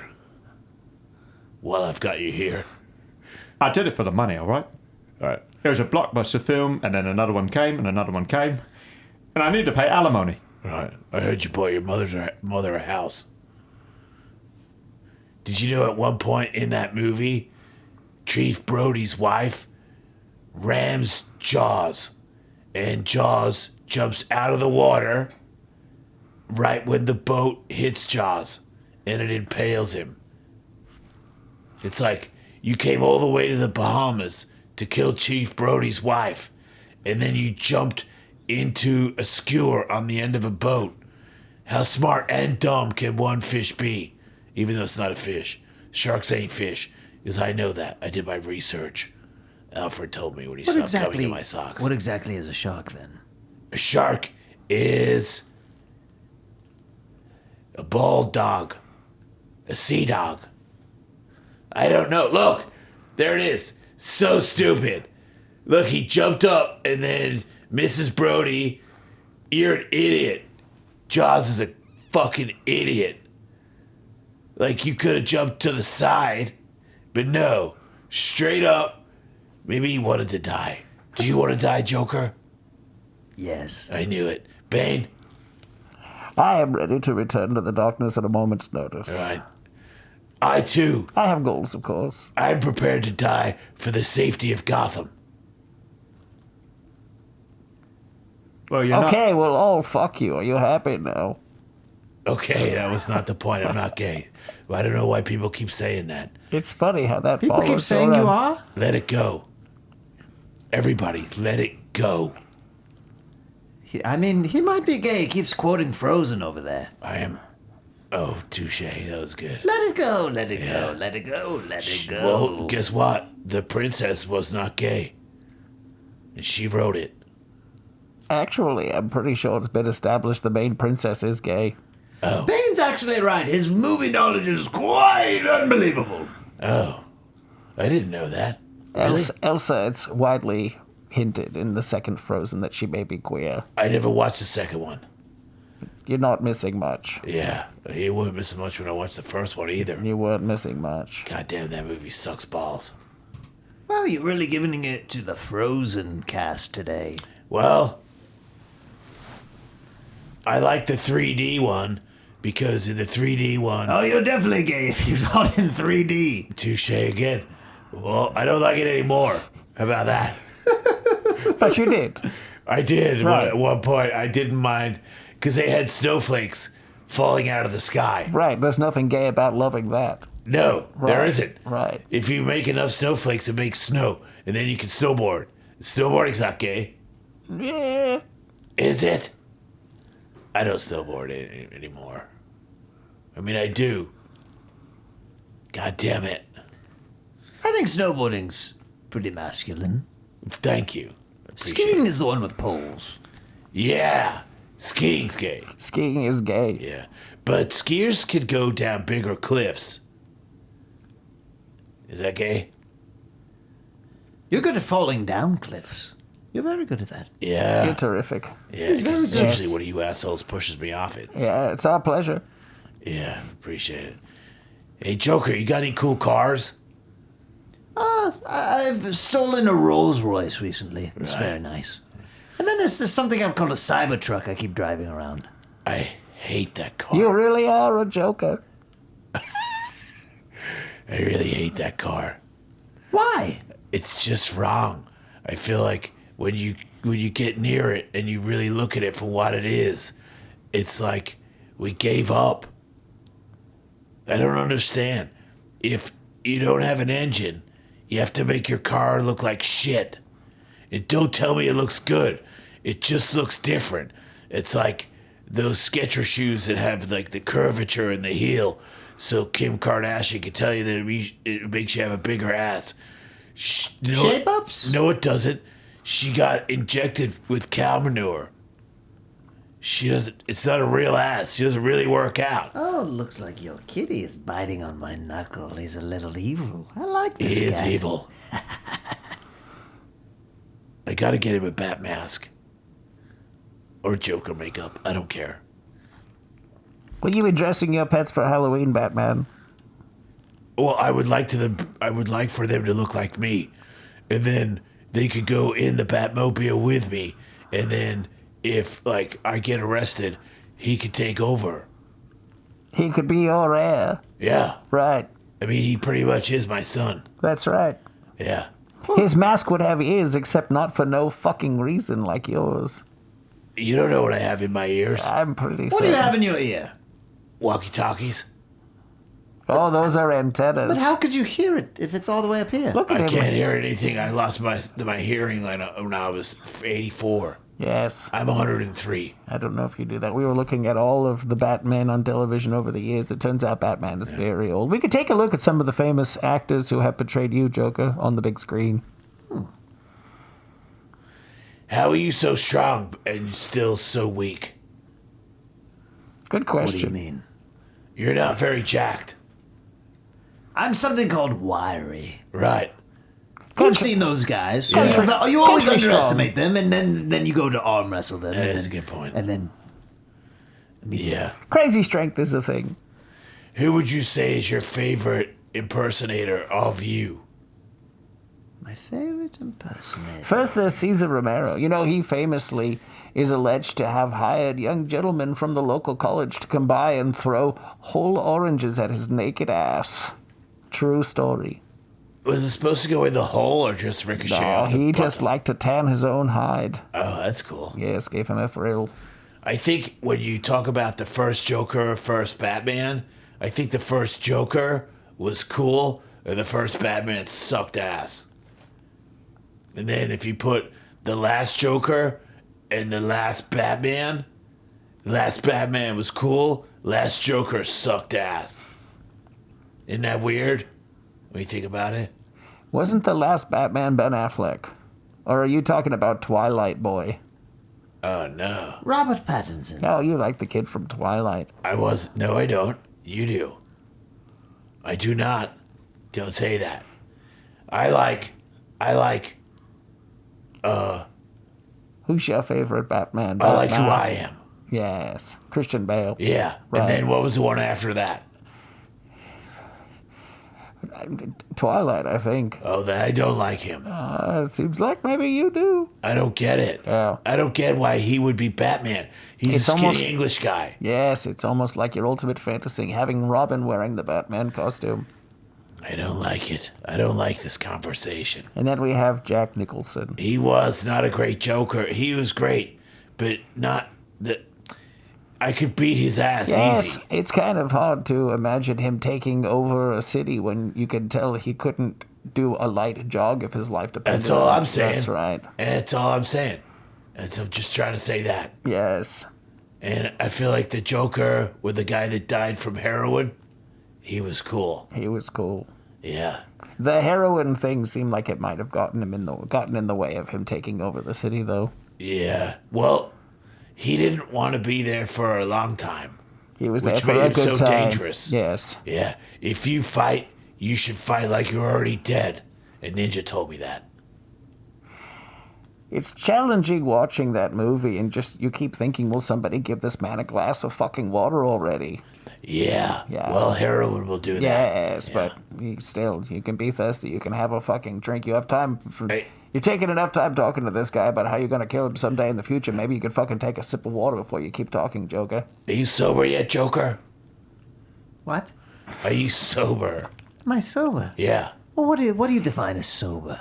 Well, I've got you here. I did it for the money, all right? All right. It was a blockbuster film, and then another one came, and another one came. And I need to pay alimony. All right. I heard you bought your mother a house. Did you know at one point in that movie, Chief Brody's wife rams Jaws, and Jaws jumps out of the water right when the boat hits Jaws, and it impales him. It's like you came all the way to the Bahamas to kill Chief Brody's wife, and then you jumped into a skewer on the end of a boat. How smart and dumb can one fish be? Even though it's not a fish. Sharks ain't fish. Because I know that. I did my research. Alfred told me when he stopped coming in my socks. What exactly is a shark, then? A shark is a bald dog. A sea dog. I don't know. Look, there it is. So stupid. Look, he jumped up and then Mrs. Brody, you're an idiot. Jaws is a fucking idiot. Like you could have jumped to the side, but no, straight up. Maybe he wanted to die. Do you want to die, Joker? Yes. I knew it. Bane? I am ready to return to the darkness at a moment's notice. All right. I, too. I have goals, of course. I'm prepared to die for the safety of Gotham. Well, you're not. Okay, well, oh, fuck you. Are you happy now? Okay, that was not the point. I'm not gay. I don't know why people keep saying that. It's funny how that People keep follows saying you around. are? Let it go. Everybody, let it go. I mean, he might be gay. He keeps quoting Frozen over there. I am... Oh, touche. That was good. Let it go, let it go, let it go, let it go. Well, guess what? The princess was not gay. And she wrote it. Actually, I'm pretty sure it's been established the main princess is gay. Bane's actually right. His movie knowledge is quite unbelievable. Oh. I didn't know that. Really? Elsa, it's widely hinted in the second Frozen that she may be queer. I never watched the second one. You're not missing much. Yeah. You weren't missing much when I watched the first one either. You weren't missing much. God damn, that movie sucks balls. Wow, you're really giving it to the Frozen cast today. Well, I like the 3D one because in the 3D one... Oh, you're definitely gay if you saw it in 3D. Touche again. Well, I don't like it anymore. How about that? But you did. I did. Right. At one point, I didn't mind because they had snowflakes falling out of the sky. Right, there's nothing gay about loving that. No, there Right, isn't. right. If you make enough snowflakes, it makes snow, and then you can snowboard. Snowboarding's not gay, Yeah. is it? I don't snowboard anymore. I mean, I do. God damn it. I think snowboarding's pretty masculine. Thank you. Appreciate Skiing it. is the one with poles. Yeah. Skiing's gay. Skiing is gay. Yeah. But skiers could go down bigger cliffs. Is that gay? You're good at falling down cliffs. You're very good at that. Yeah. You're terrific. Yeah, 'cause it's usually one of you assholes pushes me off it. Yeah, it's our pleasure. Yeah, appreciate it. Hey, Joker, you got any cool cars? I've stolen a Rolls Royce recently. It's Right. very nice. And then there's something I've called a Cybertruck I keep driving around. I hate that car. You really are a joker. I really hate that car. Why? It's just wrong. I feel like when you get near it and you really look at it for what it is, it's like we gave up. I don't understand. If you don't have an engine, you have to make your car look like shit. And don't tell me it looks good. It just looks different. It's like those Skechers shoes that have like the curvature in the heel, so Kim Kardashian can tell you that it makes you have a bigger ass. Shape ups? No, it doesn't. She got injected with cow manure. She doesn't. It's not a real ass. She doesn't really work out. Oh, looks like your kitty is biting on my knuckle. He's a little evil. I like this He guy. is evil. I gotta get him a bat mask. Or Joker makeup. I don't care. Will you be dressing your pets for Halloween, Batman? Well, I would like for them to look like me, and then they could go in the Batmobile with me, and then if like I get arrested, he could take over. He could be your heir. Yeah, Right. I mean he pretty much is my son. That's right. Yeah, His mask would have ears, except not for no fucking reason like yours. you don't know what I have in my ears. I'm pretty What do you certain. have in your ear? Walkie talkies. Oh, those are antennas. But how could you hear it if it's all the way up here? Look at I him. can't hear anything. I lost my hearing when I was 84. Yes. I'm 103. I don't know if you do that. We were looking at all of the Batman on television over the years. It turns out Batman is very old. We could take a look at some of the famous actors who have portrayed you, Joker, on the big screen. How are you so strong and still so weak? Good What question. do you mean? You're not very jacked. I'm something called wiry. Right. You've seen those guys. Yeah. You always Country underestimate them, and then you go to arm wrestle them. That and is a then- good point. And then Yeah. Crazy strength is a thing. Who would you say is your favorite impersonator of you? my favorite impersonator. First, there's Cesar Romero. You know, he famously is alleged to have hired young gentlemen from the local college to come by and throw whole oranges at his naked ass. True story. Was it supposed to go in the hole or just ricochet No, off the he butt? just liked to tan his own hide. Oh, that's cool. Yes, gave him a thrill. I think when you talk about the first Joker, first Batman, I think the first Joker was cool, and the first Batman sucked ass. And then if you put the last Joker and the last Batman was cool, last Joker sucked ass. Isn't that weird when you think about it? Wasn't the last Batman Ben Affleck? Or are you talking about Twilight Boy? Oh, no. Robert Pattinson. Oh, you like the kid from Twilight. No, I don't. You do. I do not. Don't say that. I like, Who's your favorite Batman? I like who Batman? I am. Yes, Christian Bale. Yeah. Right. And then what was the one after that? Twilight, I think. Oh, then I don't like him. It seems like maybe you do. I don't get it. Yeah. I don't get why he would be Batman. He's It's a skinny almost- English guy. Yes, it's almost like your ultimate fantasy, having Robin wearing the Batman costume. I don't like it. I don't like this conversation. And then we have Jack Nicholson. He was not a great Joker. He was great, but not the. I could beat his ass Yes, easy. it's kind of hard to imagine him taking over a city when you can tell he couldn't do a light jog if his life depended That's all on it. I'm saying. That's right. That's all I'm saying. And so I'm just trying to say that. Yes. And I feel like the Joker with the guy that died from heroin, he was cool. He was cool. Yeah. The heroin thing seemed like it might have gotten in the way of him taking over the city, though. Yeah. Well, he didn't want to be there for a long time. He was Which there for made a him good so time. dangerous. Yes. Yeah. If you fight, you should fight like you're already dead. And Ninja told me that. It's challenging watching that movie and just you keep thinking, will somebody give this man a glass of fucking water already? Yeah. Yeah. Well, heroin will do that. Yes, Yeah. but you can be thirsty. You can have a fucking drink. You have time for. Hey. You're taking enough time talking to this guy about how you're gonna kill him someday in the future. Maybe you could fucking take a sip of water before you keep talking, Joker. Are you sober yet, Joker? What? Are you sober? Am I sober? Yeah. Well, what do you define as sober?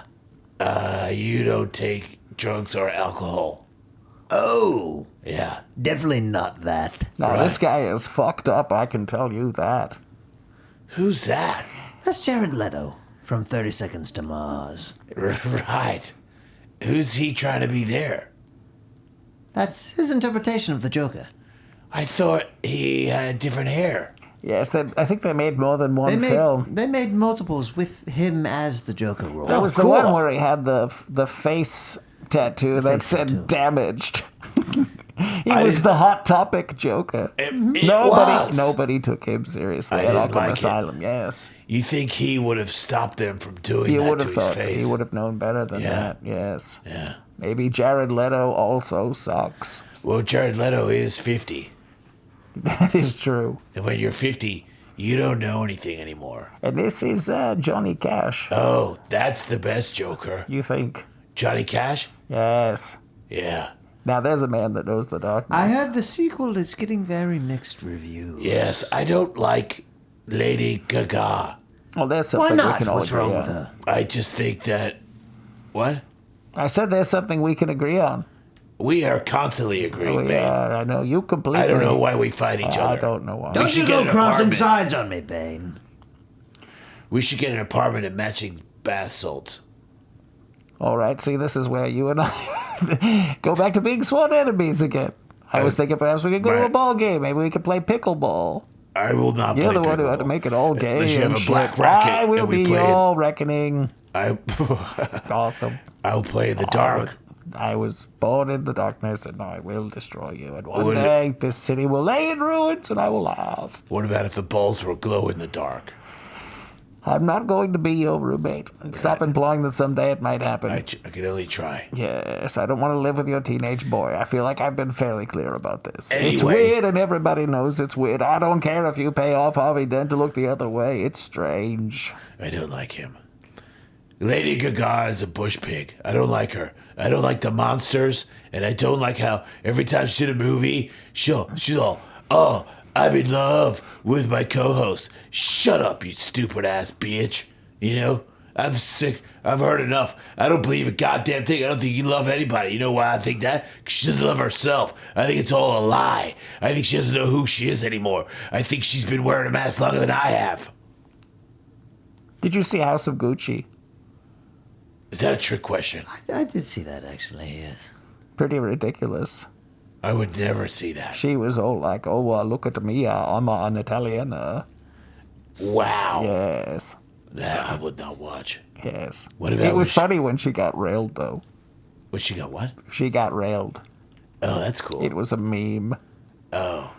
You don't take drugs or alcohol. Oh, Yeah. definitely not that. Now Right. this guy is fucked up. I can tell you that. Who's that? That's Jared Leto from 30 Seconds to Mars. Right. Who's he trying to be there? That's his interpretation of the Joker. I thought he had different hair. Yes, I think they made more than one They film. made multiples with him as the Joker role. That was the cool. one where he had the face tattoo that face said tattoo. "damaged." He I was didn't- the hot topic Joker. It Nobody, was. nobody took him seriously I at didn't Arkham like it. Asylum. Yes, You think he would have stopped them from doing you that would to have his thought face? he would have known better than Yeah. that. Yes, Yeah. maybe Jared Leto also sucks. Well, Jared Leto is 50. That is true. And when you're 50, you don't know anything anymore. And this is Johnny Cash. Oh, that's the best Joker. You think? Johnny Cash? Yes. Yeah. Now there's a man that knows the darkness. I heard the sequel is getting very mixed reviews. Yes, I don't like Lady Gaga. Well, there's Why something we not? can all What's agree wrong on. with her? I just think that. What? I said there's something we can agree on. We are constantly agreeing, Oh, Bane. yeah, I know you completely. I don't know why we fight each I other. don't know why. Don't should you get go an crossing apartment. sides on me, Bane. We should get an apartment and matching bath salts. All right, see, this is where you and I go back to being sworn enemies again. I was thinking perhaps we could go to a Right. ball game. Maybe we could play pickleball. I will not You're play the one who had to pickleball. make it all gay. Unless you have and a black shit. racket I will and we be play it. your reckoning, I, Gotham. I'll play in the dark. I was born in the darkness, and I will destroy you. And one Would it- day, this city will lay in ruins, and I will laugh. What about if the balls were glow in the dark? I'm not going to be your roommate. Stop implying that someday it might happen. I can only try. Yes, I don't want to live with your teenage boy. I feel like I've been fairly clear about this. It's Anyway. weird, and everybody knows it's weird. I don't care if you pay off Harvey Dent to look the other way. It's strange. I don't like him. Lady Gaga is a bush pig. I don't like her. I don't like the monsters, and I don't like how every time she's in a movie, she's all, oh, I'm in love with my co-host. Shut up, you stupid ass bitch. You know, I'm sick. I've heard enough. I don't believe a goddamn thing. I don't think you love anybody. You know why I think that? 'Cause she doesn't love herself. I think it's all a lie. I think she doesn't know who she is anymore. I think she's been wearing a mask longer than I have. Did you see House of Gucci? Is that a trick question? I did see that, actually, yes. Pretty ridiculous. I would never see that. She was all like, oh, look at me, I'm an Italiana. Wow. Yes, That I would not watch. yes. What about It was when funny when she got railed, though. What, she got what? She got railed. Oh, that's cool. It was a meme. Oh.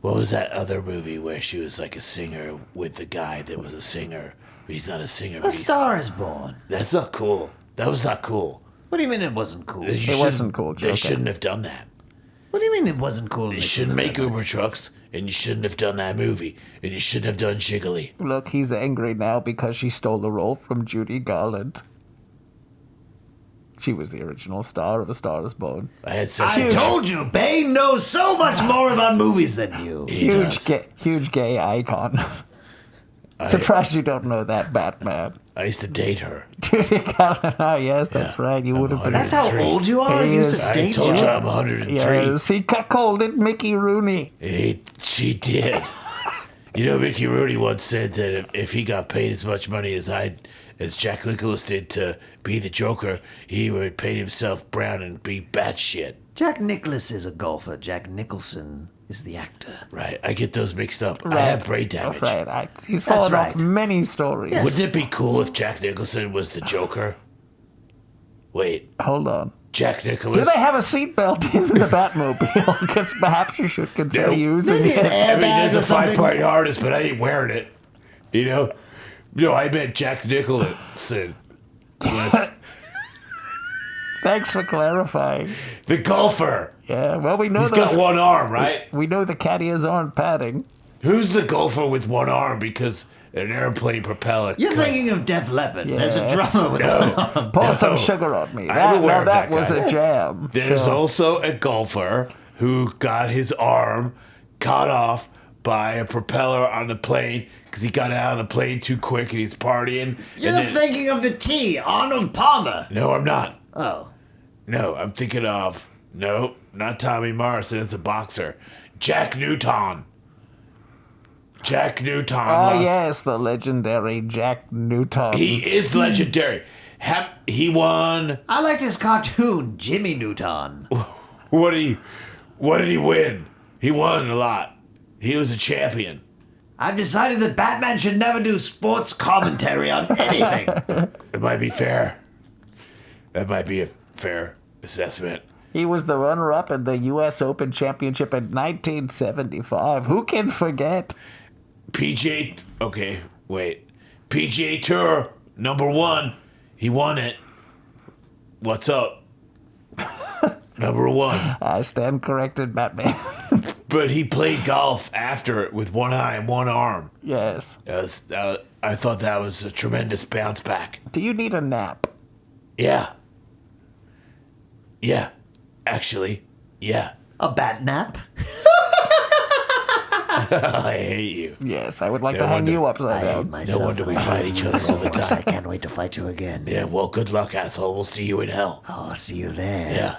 What was that other movie where she was like a singer with the guy that was a singer, but he's not a singer? A but he's- Star is Born. That's not cool. That was not cool. What do you mean it wasn't cool? You It shouldn't- wasn't cool, They Joker. shouldn't have done that. What do you mean it wasn't cool? They shouldn't make Uber trucks, and you shouldn't have done that movie, and you shouldn't have done Jiggly. Look, he's angry now because she stole the role from Judy Garland. She was the original star of A Star is Born. I had such I a told you, Bane knows so much more about movies than you. He does. Huge gay icon. Surprised you don't know that, Batman. I used to date her. Judy Garland. Oh, yes, that's Yeah. right. You would have been. That's how old you are? You Yes. used to I date told you you? I'm 103. Yes, he called it Mickey Rooney. She did. You know, Mickey Rooney once said that if he got paid as much money as Jack Nicklaus did to be the Joker, he would paint himself brown and be batshit. Jack Nicklaus is a golfer. Jack Nicholson is the actor. Right? I get those mixed up. I Right. have brain damage. Right. He's That's fallen right. off many stories. Yes. Wouldn't it be cool if Jack Nicholson was the Joker? Wait, Hold on. Jack Do Nicklaus? they have a seatbelt in the Batmobile? Because perhaps you should consider No. using Maybe an it. I mean, airbag that's or a something. five-part artist, but I ain't wearing it. You know? No, I meant Jack Nicholson. Yes. Thanks for clarifying. The golfer. Yeah, well, we know He's those. got one arm, right? We know the cat ears aren't padding. Who's the golfer with one arm because an airplane propeller? You're thinking of Def Leppard. There's a Yes. drummer with No. Pour some No. sugar on me. I'm aware of that that was guy. a jam. There's Sure. also a golfer who got his arm cut off by a propeller on the plane because he got out of the plane too quick and he's partying. You're and then- thinking of the T, Arnold Palmer. No, I'm not. Oh. No, I'm thinking of... No, not Tommy Morrison. It's a boxer. Jack Newton. Jack Newton. Oh, lost- yes, the legendary Jack Newton. He is legendary. He won... I liked his cartoon, Jimmy Neutron. What did he win? He won a lot. He was a champion. I've decided that Batman should never do sports commentary on anything. It might be fair. That might be a fair assessment. He was the runner-up in the U.S. Open Championship in 1975. Who can forget? PGA Tour, #1. He won it. What's up? #1. I stand corrected, Batman. But he played golf after it with one eye and one arm. Yes. I thought that was a tremendous bounce back. Do you need a nap? Yeah. Yeah. Actually, yeah. A bat nap? I hate you. Yes, I would like No to hang wonder. you upside I hate down. myself. No wonder we and I fight hate each you other so all the much. time. I can't wait to fight you again. Yeah, well, good luck, asshole. We'll see you in hell. Oh, see you there. Yeah.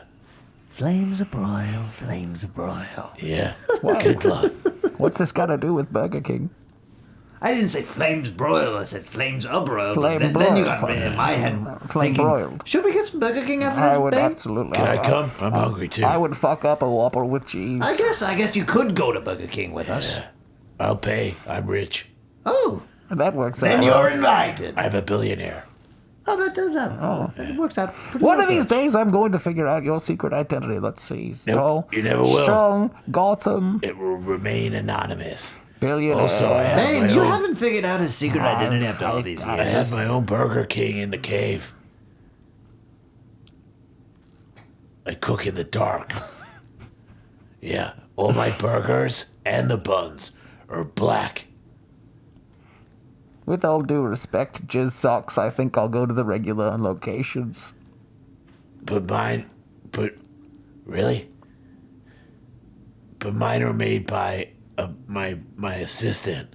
Flames a broil, flames a broil. Yeah. Good luck. What's this got to do with Burger King? I didn't say flames broil, I said flames a broil. Flame Then you got broiled. me in my head Flame thinking, broiled. should we get some Burger King after I this, would Bane? absolutely. Can I come? I'm hungry too. I would fuck up a Whopper with cheese. I guess you could go to Burger King with us. I'll pay. I'm rich. Oh, That works then out. you're invited. I'm a billionaire. Oh, that does happen. Oh, it works out. pretty One well of for these us. days, I'm going to figure out your secret identity. Let's see. Nope, you never will. Strong, Gotham. It will remain anonymous. Billionaire. Also, I have Bane, my you own. haven't figured out his secret identity after all these I years. have my own Burger King in the cave. I cook in the dark. Yeah, all my burgers and the buns are black. With all due respect, Jizz Socks, I think I'll go to the regular locations. But really? But mine are made by my assistant,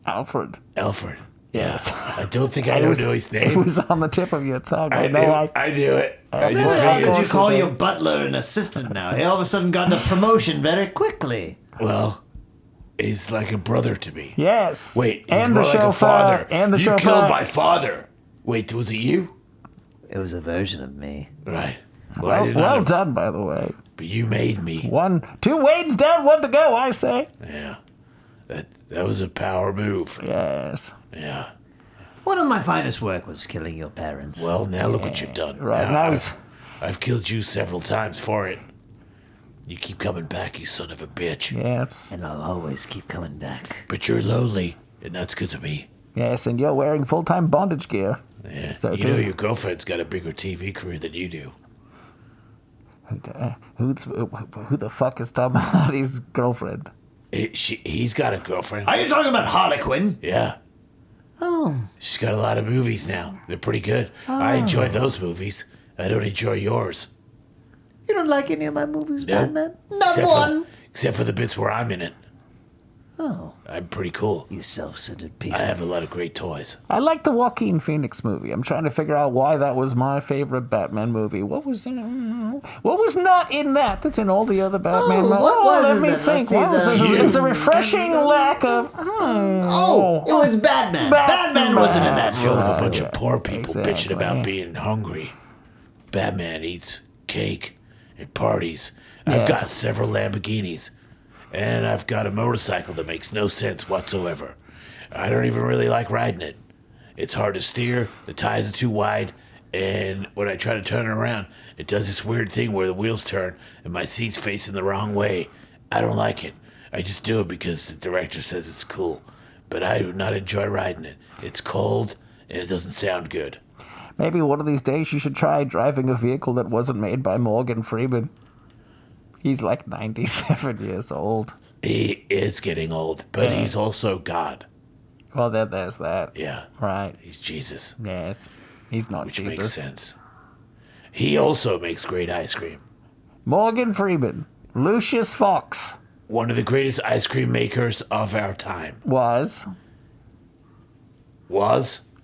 Alfred. Alfred. Yes. Yeah. I don't think I don't know his It name. was on the tip of your tongue. I know. knew it. I Then just how figured. did you call your butler an assistant now? He all of a sudden got a promotion very quickly. Well, he's like a brother to me. Yes. Wait, he's and more the like a chauffeur, father. And the you chauffeur. killed my father. Wait, was it you? It was a version of me. Right. Well, I did not. Well done, by the way. But you made me. 2 Waynes down, 1 to go, I say. Yeah. That was a power move. Yes. Yeah. One of my finest work was killing your parents. Well, now look what you've done. Right, now I've, he's- I've killed you several times for it. You keep coming back, you son of a bitch. Yes. and I'll always keep coming back. But you're lonely, and that's because of me. Yes, and you're wearing full-time bondage gear. Yeah. So You know too. your girlfriend's got a bigger TV career than you do. Who the fuck is Tom Hardy's girlfriend? He's got a girlfriend. Are you talking about Harlequin? Yeah. Oh, She's got a lot of movies now. They're pretty good. I enjoy those movies. I don't enjoy yours. you don't like any of my movies, No. Batman? Not Except one. except for the bits where I'm in it. Oh, I'm pretty cool. you self-centered piece. I of... have a lot of great toys. I like the Joaquin Phoenix movie. I'm trying to figure out why that was my favorite Batman movie. What was not in that that's in all the other Batman movies? what was let it me then? think. Let's see What was the- it? It was a refreshing lack of... Oh, it was Batman. Batman wasn't in that Filled film. with a bunch of poor people bitching exactly. about being hungry. Batman eats cake and parties. I've Yes. got several Lamborghinis. And I've got a motorcycle that makes no sense whatsoever. I don't even really like riding it. It's hard to steer, the tires are too wide, and when I try to turn it around, it does this weird thing where the wheels turn and my seat's facing the wrong way. I don't like it. I just do it because the director says it's cool. But I do not enjoy riding it. It's cold and it doesn't sound good. Maybe one of these days you should try driving a vehicle that wasn't made by Morgan Freeman. He's like 97 years old. He is getting old, but Yeah. he's also God. Well, there's that. Yeah, Right. he's Jesus, Yes. He's not which Jesus. makes sense. He also makes great ice cream. Morgan Freeman. Lucius Fox One of the greatest ice cream makers of our time. was,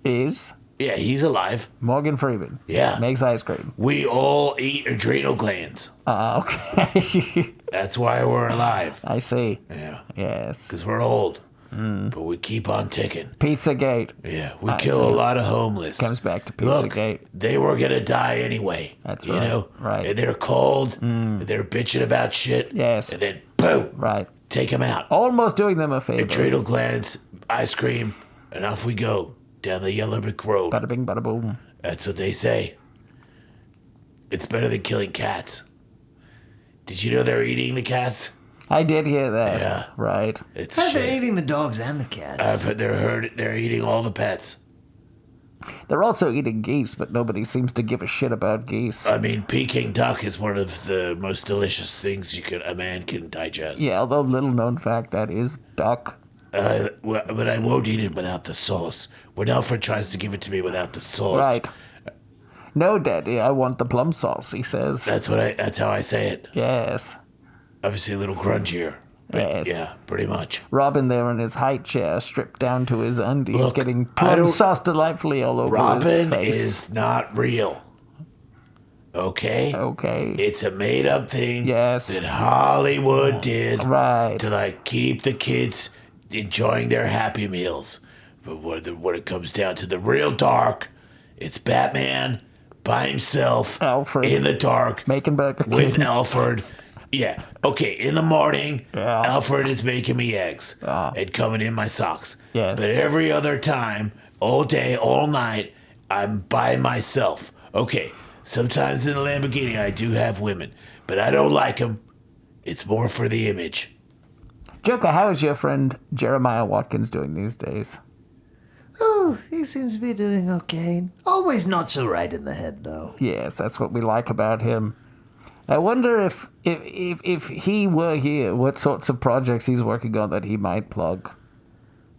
is Yeah, he's alive. Morgan Freeman. Yeah. Makes ice cream. We all eat adrenal glands. Okay. That's why we're alive. I see. Yeah, Yes. because we're old. But we keep on ticking. Pizzagate. Yeah, we I kill a see. lot of homeless. Comes back to Look, Pizzagate. they were going to die anyway. That's You right, know? right. And they're cold. And they're bitching about shit. Yes. And then, boom, Right. take them out. Almost doing them a favor. Adrenal glands, ice cream, and off we go down the yellow brick road. Bada bing, bada boom. That's what they say. It's better than killing cats. Did you know they're eating the cats? I did hear that. Yeah. Right. It's a Heard they're shame. eating the dogs and the cats. I've heard they're eating all the pets. They're also eating geese, but nobody seems to give a shit about geese. I mean, Peking duck is one of the most delicious things a man can digest. Yeah, although little known fact, that is duck. But I won't eat it without the sauce. When Alfred tries to give it to me without the sauce, Right. No, Daddy, I want the plum sauce, he says. that's how I say it. Yes. Obviously a little grungier. But Yes. yeah, pretty much. Robin there in his high chair, stripped down to his undies, Look, getting I plum don't- sauce delightfully all over his Robin face. is not real. Okay? Okay. It's a made up thing Yes. that Hollywood did Right. to like keep the kids enjoying their Happy Meals. But when it comes down to the real dark, it's Batman by himself Alfred. in the dark Making Burger King. with Alfred. Yeah. Okay. In the morning, Yeah. Alfred is making me eggs Ah. and coming in my socks. Yes. But every other time, all day, all night, I'm by myself. Okay. Sometimes in the Lamborghini, I do have women, but I don't like them. It's more for the image. Joker, how is your friend Jeremiah Watkins doing these days? Oh, he seems to be doing okay. Always not so right in the head, though. Yes, that's what we like about him. I wonder if he were here, what sorts of projects he's working on that he might plug.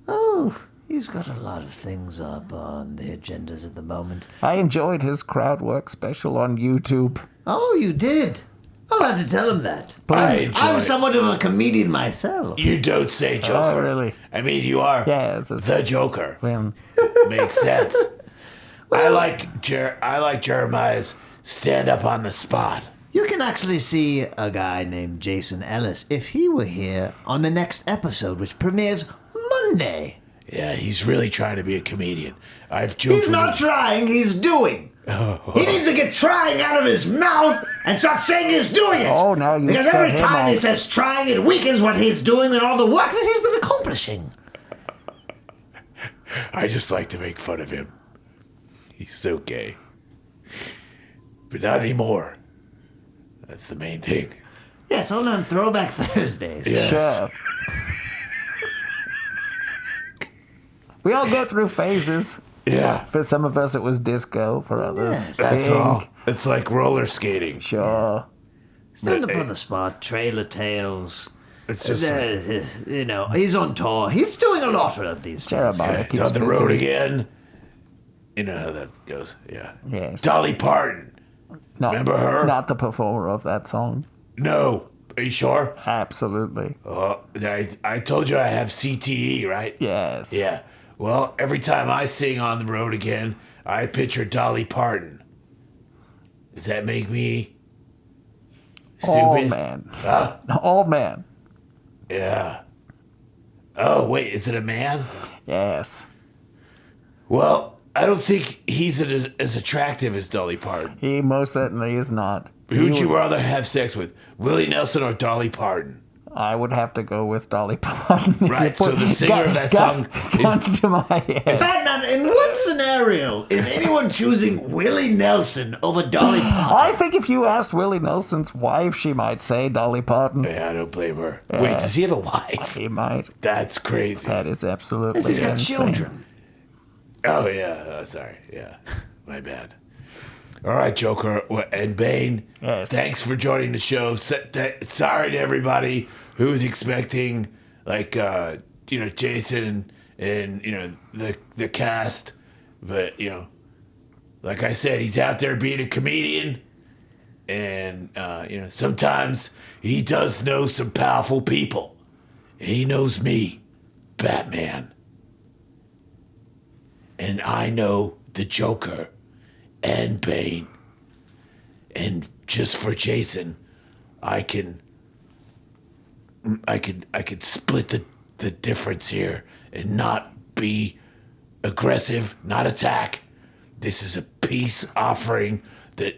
Oh, he's got a lot of things up on the agendas at the moment. I enjoyed his crowd work special on YouTube. Oh, you did? I'll have to tell him that. I'm somewhat of a comedian myself. You don't say Joker. Oh, really? I mean, you are Yes. the Joker. Well, Makes sense. I like Jeremiah's stand up on the spot. You can actually see a guy named Jason Ellis if he were here on the next episode, which premieres Monday. Yeah, he's really trying to be a comedian. I've joked He's with not him. trying, he's doing. He needs to get trying out of his mouth and start saying he's doing it. Oh, now you Because set every him time he up. says trying, it weakens what he's doing and all the work that he's been accomplishing. I just like to make fun of him. He's so gay. But not anymore. That's the main thing. Yes, hold on, Throwback Thursdays. Yes. sure. We all go through phases. Yeah. For some of us, it was disco. For others, Yes. That's sing. all. It's like roller skating. Sure. Stand up on the spot, Trailer Tales. It's just like, You know, he's on tour. He's doing a lot of these. Jeremiah it's keeps on the busy. road again. You know how that goes. Yeah. Yes. Dolly Parton. Not, Remember her? Not the performer of that song. No. Are you sure? Absolutely. I told you I have CTE, right? Yes. Yeah. Well, every time I sing on the road again, I picture Dolly Parton. Does that make me stupid? All man. Huh? All man. Yeah. Oh, wait, is it a man? Yes. Well, I don't think he's as attractive as Dolly Parton. He most certainly is not. Who'd you rather have sex with, Willie Nelson or Dolly Parton? I would have to go with Dolly Parton. If Right, you put- so the singer of that song gun to my head. Batman, in what scenario is anyone choosing Willie Nelson over Dolly Parton? I think if you asked Willie Nelson's wife, she might say Dolly Parton. Yeah, I don't blame her. Wait, does he have a wife? He might. That's crazy. That is absolutely He's got insane. children. Oh, yeah. Sorry. Yeah. My bad. All right, Joker and Bane. Yes. Thanks for joining the show. Sorry to everybody who's expecting, like, Jason and the cast. But, like I said, he's out there being a comedian. And, sometimes he does know some powerful people. He knows me, Batman. And I know the Joker and Bane. And just for Jason, I could split the difference here and not be aggressive, not attack. This is a peace offering that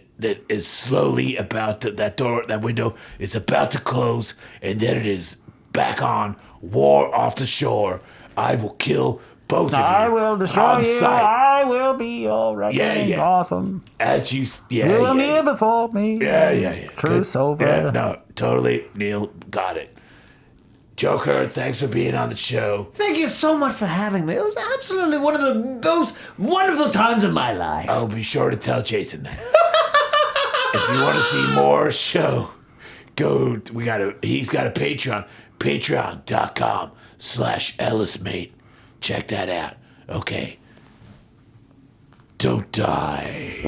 is slowly that window is about to close, and then it is back on, war off the shore. I will kill both of you. I will destroy on you. sight. I will be your reckoning, Yeah. Gotham. As you, You will kneel before me. Yeah. Truce Good. over. Yeah, no, totally. Neil, got it. Joker, thanks for being on the show. Thank you so much for having me. It was absolutely one of the most wonderful times of my life. I'll be sure to tell Jason that. If you want to see more show, he's got a Patreon, patreon.com/EllisMate. Check that out. Okay. Don't die.